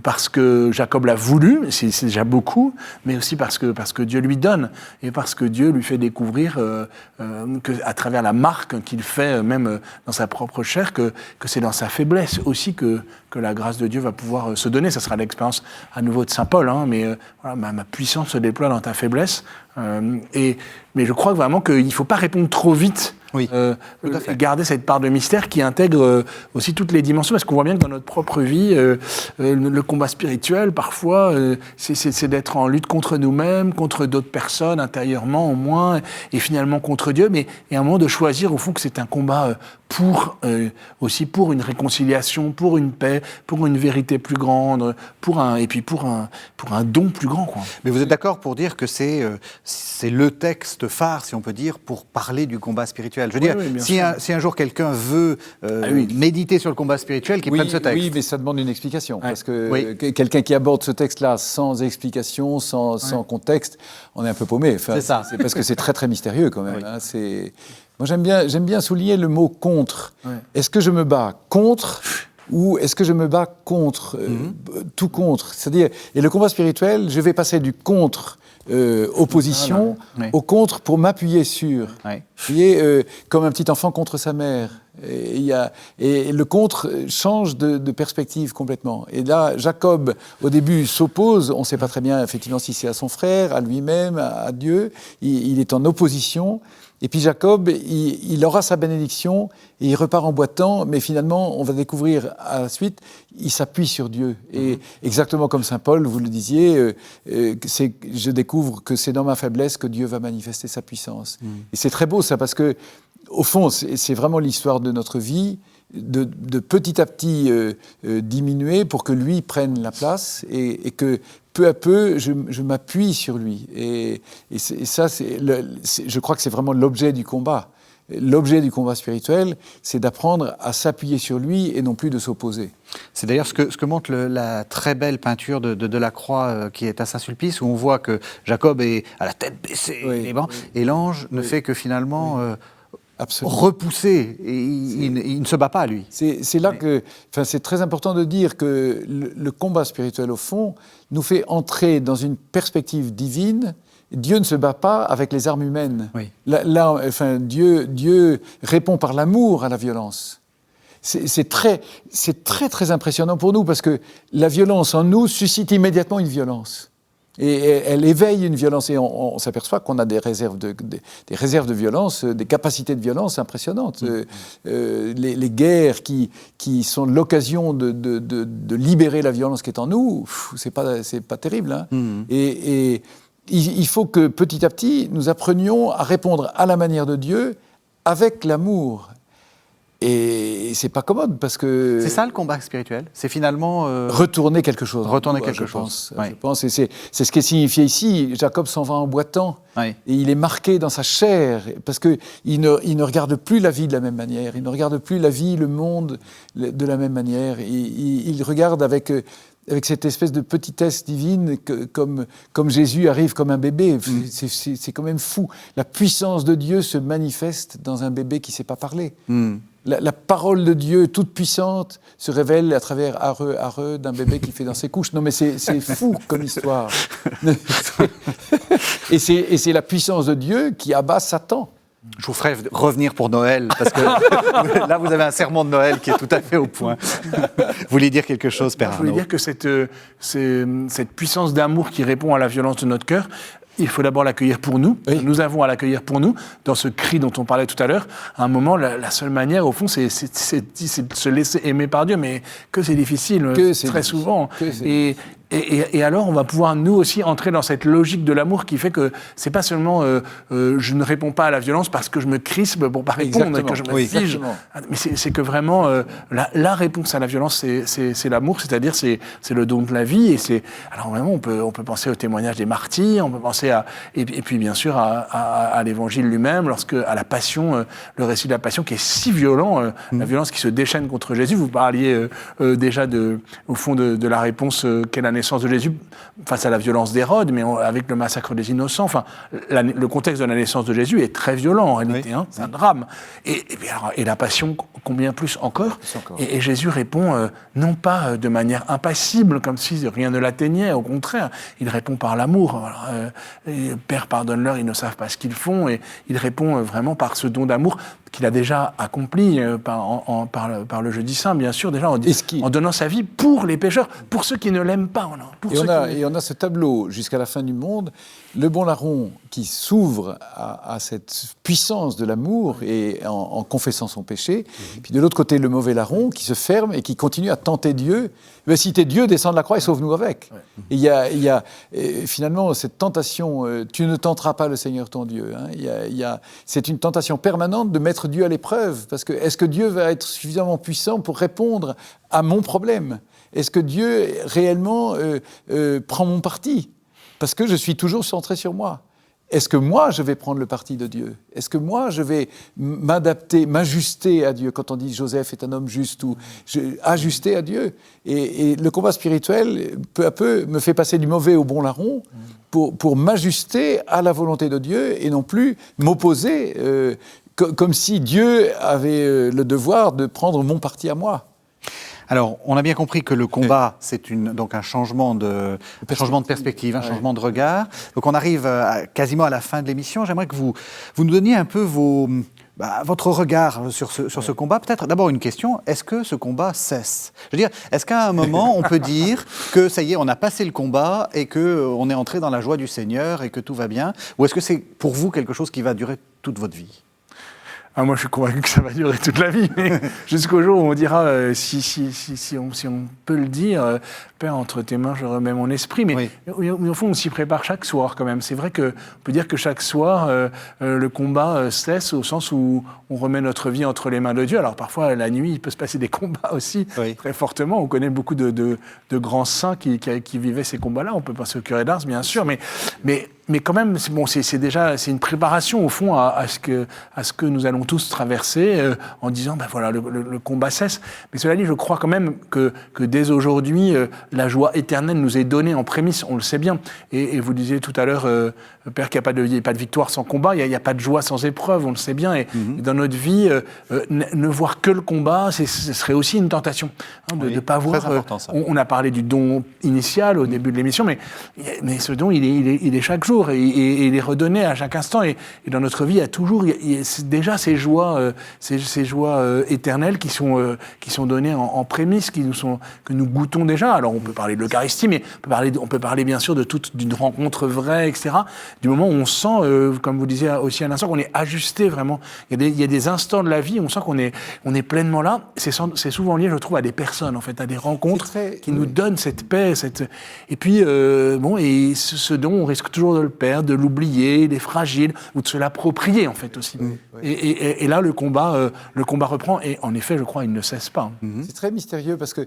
parce que Jacob l'a voulu, c'est déjà beaucoup, mais aussi parce que Dieu lui donne, et parce que Dieu lui fait découvrir à travers la marque qu'il fait, même dans sa propre chair, que c'est dans sa faiblesse aussi que la grâce de Dieu va pouvoir se donner. Ça sera l'expérience à nouveau de saint Paul, hein, mais voilà, ma puissance se déploie dans ta faiblesse. Mais je crois vraiment qu'il ne faut pas répondre trop vite. Oui, garder cette part de mystère qui intègre aussi toutes les dimensions, parce qu'on voit bien que dans notre propre vie, le combat spirituel, parfois, c'est d'être en lutte contre nous-mêmes, contre d'autres personnes, intérieurement au moins, et finalement contre Dieu, mais et à un moment de choisir, au fond, que c'est un combat aussi pour une réconciliation, pour une paix, pour une vérité plus grande, pour un don plus grand, quoi. Mais vous êtes d'accord pour dire que c'est le texte phare, si on peut dire, pour parler du combat spirituel. Je veux dire, si un jour quelqu'un veut méditer sur le combat spirituel, qu'il prenne ce texte. Oui, mais ça demande une explication. Parce que quelqu'un qui aborde ce texte-là sans explication, sans contexte, on est un peu paumé. Enfin, c'est ça. C'est parce que c'est très, très mystérieux quand même. Hein, moi, j'aime bien souligner le mot « contre ». Est-ce que je me bats contre ou est-ce que je me bats contre, tout contre? C'est-à-dire, et le combat spirituel, je vais passer du contre opposition au contre pour m'appuyer sur. Vous voyez, comme un petit enfant contre sa mère. Et le contre change de perspective complètement. Et là, Jacob, au début, s'oppose. On ne sait pas très bien, effectivement, si c'est à son frère, à lui-même, à Dieu. Il est en opposition. Et puis Jacob, il aura sa bénédiction et il repart en boitant, mais finalement, on va découvrir à la suite, il s'appuie sur Dieu. Et exactement comme saint Paul, vous le disiez, je découvre que c'est dans ma faiblesse que Dieu va manifester sa puissance. Et c'est très beau ça, parce que au fond, c'est vraiment l'histoire de notre vie, de petit à petit diminuer pour que lui prenne la place et que peu à peu, je m'appuie sur lui. Et ça, je crois que c'est vraiment l'objet du combat. L'objet du combat spirituel, c'est d'apprendre à s'appuyer sur lui et non plus de s'opposer. C'est d'ailleurs ce que montre la très belle peinture de Delacroix qui est à Saint-Sulpice, où on voit que Jacob est à la tête baissée, et l'ange ne fait que finalement... repoussé, et il ne se bat pas, lui. C'est là que... c'est très important de dire que le combat spirituel, au fond, nous fait entrer dans une perspective divine. Dieu ne se bat pas avec les armes humaines. Dieu répond par l'amour à la violence. C'est très, très impressionnant pour nous, parce que la violence en nous suscite immédiatement une violence. Et elle éveille une violence, et on s'aperçoit qu'on a des réserves de violence, des capacités de violence impressionnantes. Les guerres qui sont l'occasion de libérer la violence qui est en nous, c'est pas terrible. Hein. Et il faut que petit à petit, nous apprenions à répondre à la manière de Dieu avec l'amour. Et c'est pas commode, parce que... C'est ça le combat spirituel? C'est finalement... Retourner quelque chose. Je pense. Et c'est ce qui est signifié ici. Jacob s'en va en boitant. Et il est marqué dans sa chair, parce qu'il ne regarde plus la vie de la même manière. Il ne regarde plus la vie, le monde de la même manière. Il regarde avec cette espèce de petitesse divine, comme Jésus arrive comme un bébé. C'est quand même fou. La puissance de Dieu se manifeste dans un bébé qui ne sait pas parler. La parole de Dieu, toute puissante, se révèle à travers areux d'un bébé qui fait dans ses couches. Non, mais c'est fou comme histoire. Et c'est la puissance de Dieu qui abat Satan. Je vous ferai revenir pour Noël, parce que là, vous avez un sermon de Noël qui est tout à fait au point. Vous voulez dire quelque chose, Père Arnaud? Je voulais dire que cette puissance d'amour qui répond à la violence de notre cœur, il faut d'abord l'accueillir pour nous. Nous avons à l'accueillir pour nous. Dans ce cri dont on parlait tout à l'heure, à un moment, la seule manière, au fond, c'est de se laisser aimer par Dieu, mais que c'est difficile, très souvent. Et Et alors, on va pouvoir, nous aussi, entrer dans cette logique de l'amour qui fait que c'est pas seulement je ne réponds pas à la violence parce que je me crispe pour pas répondre et que je me fige. Mais c'est que vraiment, la réponse à la violence, c'est l'amour, c'est-à-dire c'est le don de la vie. Alors vraiment, on peut penser au témoignage des martyrs, on peut penser et puis bien sûr à l'évangile lui-même, à la passion, le récit de la passion qui est si violent, la violence qui se déchaîne contre Jésus. Vous parliez déjà au fond de la réponse qu'est la naissance de Jésus face à la violence d'Hérode, mais avec le massacre des innocents. Enfin, le contexte de la naissance de Jésus est très violent en réalité, c'est un drame. Et la passion, combien plus encore. Et Jésus répond non pas de manière impassible, comme si rien ne l'atteignait, au contraire, il répond par l'amour. Père, pardonne-leur, ils ne savent pas ce qu'ils font, et il répond vraiment par ce don d'amour qu'il a déjà accompli par le jeudi saint, bien sûr, déjà en donnant sa vie pour les pécheurs, pour ceux qui ne l'aiment pas. Et on a ce tableau jusqu'à la fin du monde, le bon larron qui s'ouvre à cette puissance de l'amour et en confessant son péché, puis de l'autre côté le mauvais larron qui se ferme et qui continue à tenter Dieu. Mais si t'es Dieu, descends de la croix et sauve-nous avec. Et il y a finalement cette tentation, tu ne tenteras pas le Seigneur ton Dieu. C'est une tentation permanente de mettre Dieu à l'épreuve, parce que est-ce que Dieu va être suffisamment puissant pour répondre à mon problème ? Est-ce que Dieu réellement prend mon parti ? Parce que je suis toujours centré sur moi. Est-ce que moi, je vais prendre le parti de Dieu ? Est-ce que moi, je vais m'adapter, m'ajuster à Dieu ? Quand on dit Joseph est un homme juste, ou ajuster à Dieu. Et le combat spirituel, peu à peu, me fait passer du mauvais au bon larron pour m'ajuster à la volonté de Dieu et non plus m'opposer comme si Dieu avait le devoir de prendre mon parti à moi. Alors, on a bien compris que le combat, c'est donc un changement de perspective, un changement de regard. Donc, on arrive quasiment à la fin de l'émission. J'aimerais que vous nous donniez un peu votre regard sur ce combat. Peut-être d'abord une question, est-ce que ce combat cesse ? Je veux dire, est-ce qu'à un moment, on peut dire que ça y est, on a passé le combat et qu'on est entré dans la joie du Seigneur et que tout va bien ? Ou est-ce que c'est pour vous quelque chose qui va durer toute votre vie ? Moi, je suis convaincu que ça va durer toute la vie, mais jusqu'au jour où on dira, si on peut le dire, Père, entre tes mains, je remets mon esprit. Mais au fond, on s'y prépare chaque soir quand même. C'est vrai qu'on peut dire que chaque soir, le combat cesse au sens où on remet notre vie entre les mains de Dieu. Alors parfois, la nuit, il peut se passer des combats aussi, très fortement. On connaît beaucoup de grands saints qui vivaient ces combats-là. On peut penser au curé d'Ars, bien sûr, mais quand même, c'est déjà une préparation au fond à ce que nous allons tous traverser en disant voilà, le combat cesse. Mais cela dit, je crois quand même que dès aujourd'hui, la joie éternelle nous est donnée en prémisse, on le sait bien. Et vous disiez tout à l'heure, Père, qu'il n'y a pas de victoire sans combat, il n'y a pas de joie sans épreuve, on le sait bien. Et dans notre vie, ne voir que le combat, ce serait aussi une tentation de ne pas voir. On a parlé du don initial au début de l'émission, mais ce don, il est chaque jour. Et il est redonné à chaque instant. Et dans notre vie, il y a toujours déjà ces joies éternelles qui sont données en prémisse, que nous goûtons déjà. Alors on peut parler de l'Eucharistie, mais on peut parler bien sûr d'une rencontre vraie, etc. Du moment où on sent, comme vous disiez aussi à l'instant, qu'on est ajusté vraiment. Il y a des instants de la vie où on sent qu'on est pleinement là. C'est souvent lié, je trouve, à des personnes, en fait, à des rencontres qui nous donnent cette paix. Et puis, et ce don, on risque toujours de le perdre, de l'oublier, il est fragile, ou de se l'approprier en fait aussi. Et là, le combat reprend, et en effet, je crois, il ne cesse pas. C'est très mystérieux parce que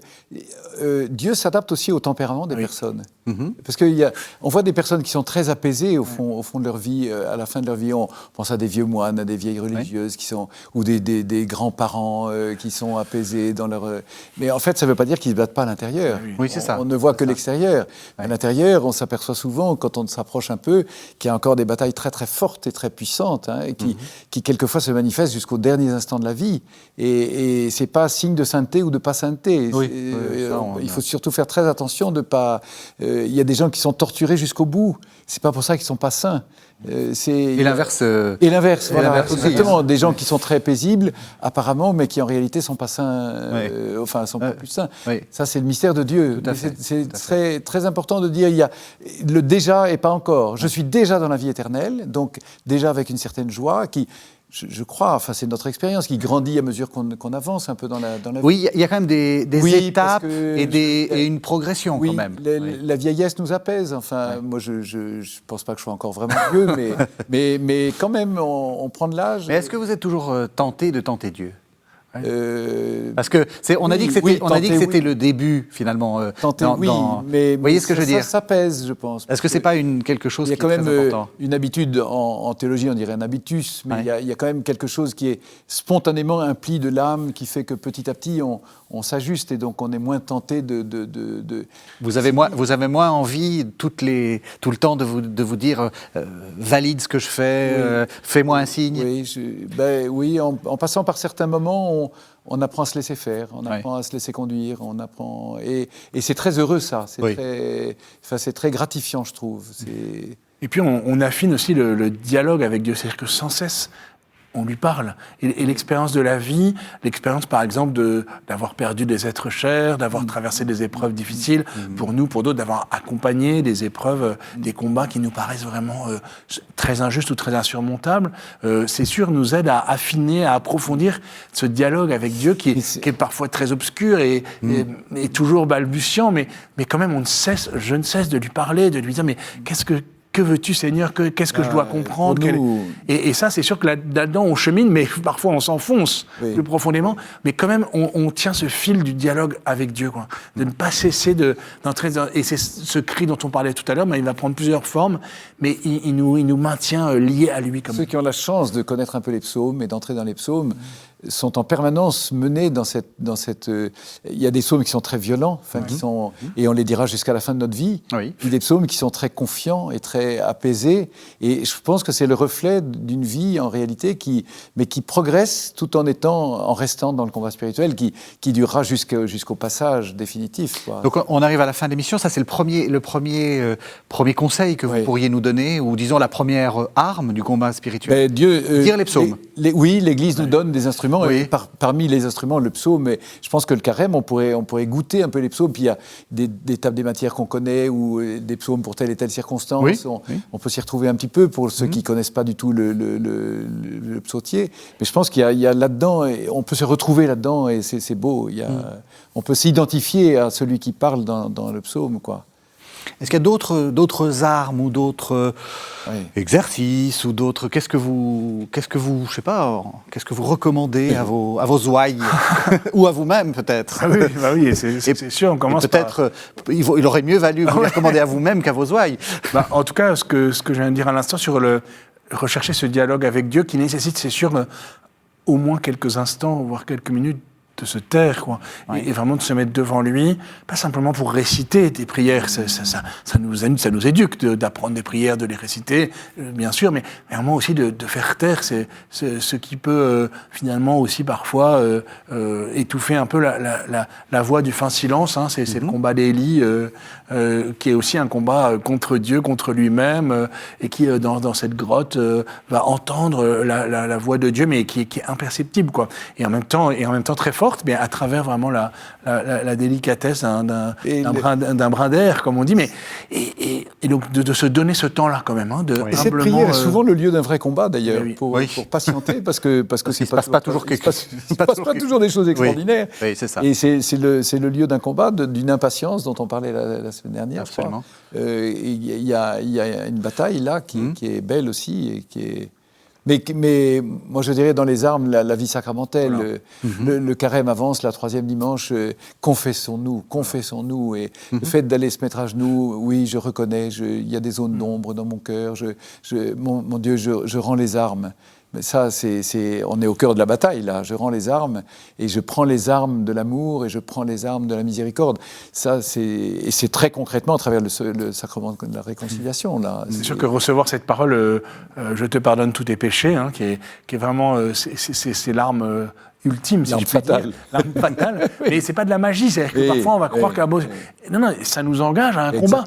Dieu s'adapte aussi au tempérament des personnes. Parce qu'on voit des personnes qui sont très apaisées au fond de leur vie, à la fin de leur vie. On pense à des vieux moines, à des vieilles religieuses ou des grands-parents qui sont apaisés dans leur... Mais en fait, ça ne veut pas dire qu'ils ne se battent pas à l'intérieur. C'est ça. On ne voit que l'extérieur. À l'intérieur, on s'aperçoit souvent, quand on s'approche un peu, qu'il y a encore des batailles très très fortes et très puissantes, et qui quelquefois se manifestent jusqu'aux derniers instants de la vie. Et c'est pas signe de sainteté ou de pas sainteté. Il faut surtout faire très attention de pas. Il y a des gens qui sont torturés jusqu'au bout. C'est pas pour ça qu'ils sont pas saints. Et l'inverse. Et l'inverse, voilà. Exactement. Des gens qui sont très paisibles, apparemment, mais qui en réalité sont pas saints. Sont pas plus saints. Ça, c'est le mystère de Dieu. C'est très très important de dire il y a le déjà et pas encore. Je suis déjà dans la vie éternelle, donc déjà avec une certaine joie qui je crois, enfin c'est notre expérience qui grandit à mesure qu'on avance un peu dans la vie. Oui, il y a quand même des étapes et une progression quand même. La vieillesse nous apaise. Enfin, moi je pense pas que je sois encore vraiment vieux, mais quand même on prend de l'âge. Mais est-ce que vous êtes toujours tenté de tenter Dieu ? Parce que on a dit que c'était le début finalement. Mais vous voyez ce que je veux dire ? Ça pèse, je pense. Est-ce que c'est pas quelque chose qui est très important ? Il y a quand même une habitude en théologie, on dirait un habitus, mais il y a quand même quelque chose qui est spontanément un pli de l'âme qui fait que petit à petit on s'ajuste et donc on est moins tenté de... Vous avez moins envie tout le temps de vous dire valide ce que je fais, fais-moi un signe. Oui, en passant par certains moments, on apprend à se laisser faire, on apprend à se laisser conduire, on apprend et c'est très heureux ça, c'est très gratifiant je trouve. Et puis on affine aussi le dialogue avec Dieu, c'est-à-dire que sans cesse on lui parle. Et l'expérience de la vie, l'expérience par exemple d'avoir perdu des êtres chers, d'avoir traversé des épreuves difficiles, pour nous, pour d'autres, d'avoir accompagné des épreuves, des combats qui nous paraissent vraiment très injustes ou très insurmontables, c'est sûr, nous aide à affiner, à approfondir ce dialogue avec Dieu qui est parfois très obscur et toujours balbutiant, mais quand même je ne cesse de lui parler, de lui dire mais que veux-tu, Seigneur ? Qu'est-ce que je dois comprendre ? Et ça, c'est sûr que là-dedans, on chemine, mais parfois on s'enfonce plus profondément. Mais quand même, on tient ce fil du dialogue avec Dieu, quoi. De ne pas cesser d'entrer dans... Et c'est ce cri dont on parlait tout à l'heure, mais il va prendre plusieurs formes, mais il nous maintient liés à lui. Ceux qui ont la chance de connaître un peu les psaumes et d'entrer dans les psaumes sont en permanence menés dans cette... Il y a des psaumes qui sont très violents, et on les dira jusqu'à la fin de notre vie, puis des psaumes qui sont très confiants et très apaisés, et je pense que c'est le reflet d'une vie en réalité qui progresse tout en restant dans le combat spirituel, qui durera jusqu'au passage définitif, quoi. Donc on arrive à la fin de l'émission, ça c'est le premier conseil que vous pourriez nous donner, ou disons la première arme du combat spirituel. Dire les psaumes. L'Église nous donne des instruments, et parmi les instruments, le psaume, mais je pense que le carême, on pourrait goûter un peu les psaumes, puis il y a des tables des matières qu'on connaît, ou des psaumes pour telle et telle circonstance, on peut s'y retrouver un petit peu pour ceux qui ne connaissent pas du tout le psautier, mais je pense qu'il y a là-dedans, et on peut se retrouver là-dedans, et c'est beau, on peut s'identifier à celui qui parle dans le psaume, quoi. Est-ce qu'il y a d'autres armes ou d'autres exercices ou d'autres qu'est-ce que vous recommandez à vos ouailles ou à vous-même peut-être? Oui, c'est sûr. On commence peut-être il aurait mieux valu vous les recommander à vous-même qu'à vos ouailles. En tout cas, ce que je viens de dire à l'instant sur rechercher ce dialogue avec Dieu qui nécessite, c'est sûr, au moins quelques instants, voire quelques minutes, de se taire, quoi, et vraiment de se mettre devant lui, pas simplement pour réciter des prières, ça nous éduque d'apprendre des prières, de les réciter, bien sûr, mais vraiment aussi de faire taire ce qui peut finalement aussi parfois étouffer un peu la voix du fin silence, hein, c'est le combat d'Élie, qui est aussi un combat contre Dieu, contre lui-même, et qui, dans cette grotte, va entendre la voix de Dieu, mais qui est imperceptible, quoi, et en même temps très forte, mais à travers vraiment la délicatesse d'un brin d'air, comme on dit, mais et donc de se donner ce temps-là quand même, hein, et cette prière est souvent le lieu d'un vrai combat d'ailleurs, pour patienter, parce que c'est pas toujours toujours des choses extraordinaires. Oui, c'est ça. Et c'est le lieu d'un combat, d'une impatience dont on parlait la semaine dernière. Absolument. Il y a une bataille là qui est belle aussi et qui est... Mais moi, je dirais, dans les armes, la vie sacramentelle, le carême avance, la troisième dimanche, confessons-nous. Et le fait d'aller se mettre à genoux, oui, je reconnais, il y a des zones d'ombre dans mon cœur, mon Dieu, je rends les armes. Mais ça, on est au cœur de la bataille, là. Je rends les armes, et je prends les armes de l'amour, et je prends les armes de la miséricorde. Ça, et c'est très concrètement à travers le sacrement de la réconciliation, là. C'est sûr que recevoir cette parole, je te pardonne tous tes péchés, hein, qui est vraiment, c'est l'arme ultime, si je puis dire. L'arme fatale. Mais c'est pas de la magie, c'est-à-dire que parfois on va croire qu'un beau... Non, ça nous engage à un combat.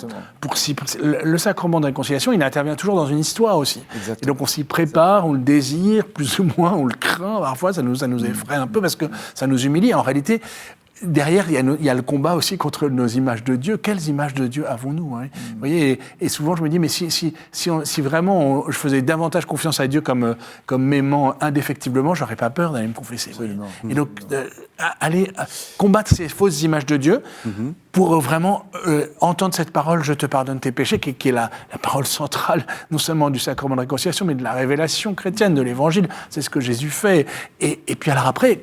Le sacrement de réconciliation, il intervient toujours dans une histoire aussi. Exactement. Et donc on s'y prépare, on le désire, plus ou moins, on le craint. Parfois, ça nous effraie un peu parce que ça nous humilie. En réalité, derrière, il y a le combat aussi contre nos images de Dieu. Quelles images de Dieu avons-nous, hein? Vous voyez, et souvent je me dis, mais si vraiment je faisais davantage confiance à Dieu comme m'aimant indéfectiblement, j'aurais pas peur d'aller me confesser. Absolument. Et donc, aller combattre ces fausses images de Dieu pour vraiment entendre cette parole, je te pardonne tes péchés, qui est la parole centrale, non seulement du sacrement de réconciliation, mais de la révélation chrétienne, de l'évangile. C'est ce que Jésus fait. Et puis alors après,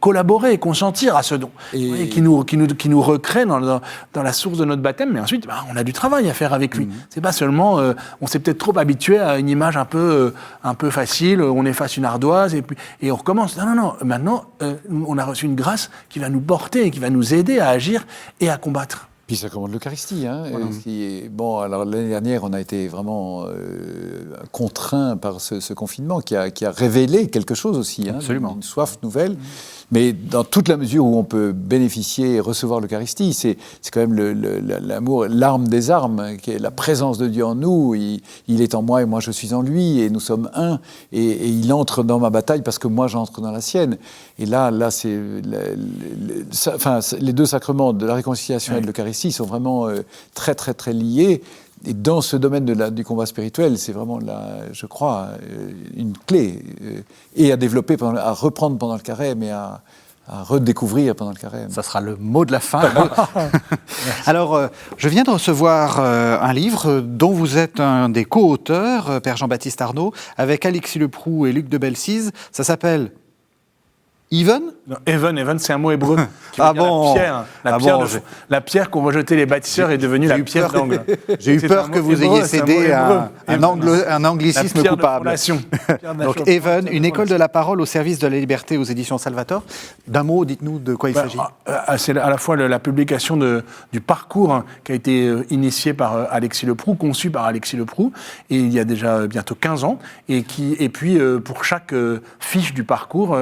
collaborer, consentir à ce don. Et qui nous recrée dans la source de notre baptême, mais ensuite, on a du travail à faire avec lui. C'est pas seulement, on s'est peut-être trop habitué à une image un peu facile, on efface une ardoise, et on recommence. Non, maintenant, on a reçu une grâce qui va nous porter, et qui va nous aider à agir et à combattre. Puis ça commande l'Eucharistie. Bon, alors l'année dernière, on a été vraiment contraints par ce confinement qui a révélé quelque chose aussi, Absolument. Une soif nouvelle. Mais dans toute la mesure où on peut bénéficier et recevoir l'Eucharistie, c'est quand même l'amour, l'arme des armes, qui est la présence de Dieu en nous. Il est en moi et moi je suis en lui, et nous sommes un. Et il entre dans ma bataille parce que moi j'entre dans la sienne. Et là c'est les deux sacrements de la réconciliation et de l'Eucharistie sont vraiment très très très liés. Et dans ce domaine du combat spirituel, c'est vraiment, je crois, une clé, et à développer, à reprendre pendant le carême, et à redécouvrir pendant le carême. Ça sera le mot de la fin. Alors, je viens de recevoir un livre dont vous êtes un des co-auteurs, Père Jean-Baptiste Arnaud, avec Alexis Leproux et Luc de Belsize. Ça s'appelle Even ? Non, Even, c'est un mot hébreu qui veut dire la pierre. La pierre qu'ont rejetée les bâtisseurs est devenue la pierre d'angle. J'ai eu peur que vous ayez cédé à un anglicisme coupable. Donc Even, une école de la parole au service de la liberté aux éditions Salvator. D'un mot, dites-nous de quoi il s'agit. C'est à la fois la publication du parcours qui a été initié par Alexis Leproux, conçu par Alexis Leproux, et il y a déjà bientôt 15 ans, et puis pour chaque fiche du parcours,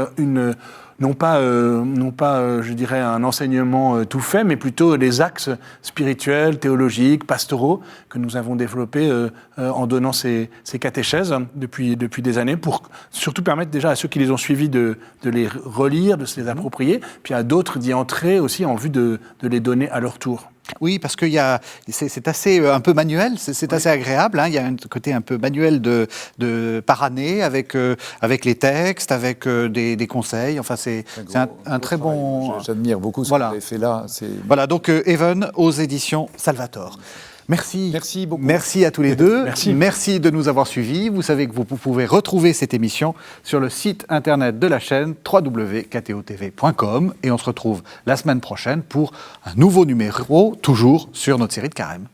non pas, je dirais, un enseignement tout fait, mais plutôt les axes spirituels, théologiques, pastoraux que nous avons développés en donnant ces catéchèses depuis des années, pour surtout permettre déjà à ceux qui les ont suivis de les relire, de se les approprier, puis à d'autres d'y entrer aussi en vue de les donner à leur tour. Oui, parce que c'est assez un peu manuel, c'est assez agréable. Il y a un côté un peu manuel de par année avec les textes, avec des conseils. Enfin, c'est un très bon. J'admire beaucoup ce que vous avez fait là. Voilà, donc Even aux éditions Salvator. Merci. Merci beaucoup. Merci à tous les deux. Merci de nous avoir suivis. Vous savez que vous pouvez retrouver cette émission sur le site internet de la chaîne www.ktotv.com, et on se retrouve la semaine prochaine pour un nouveau numéro, toujours sur notre série de Carême.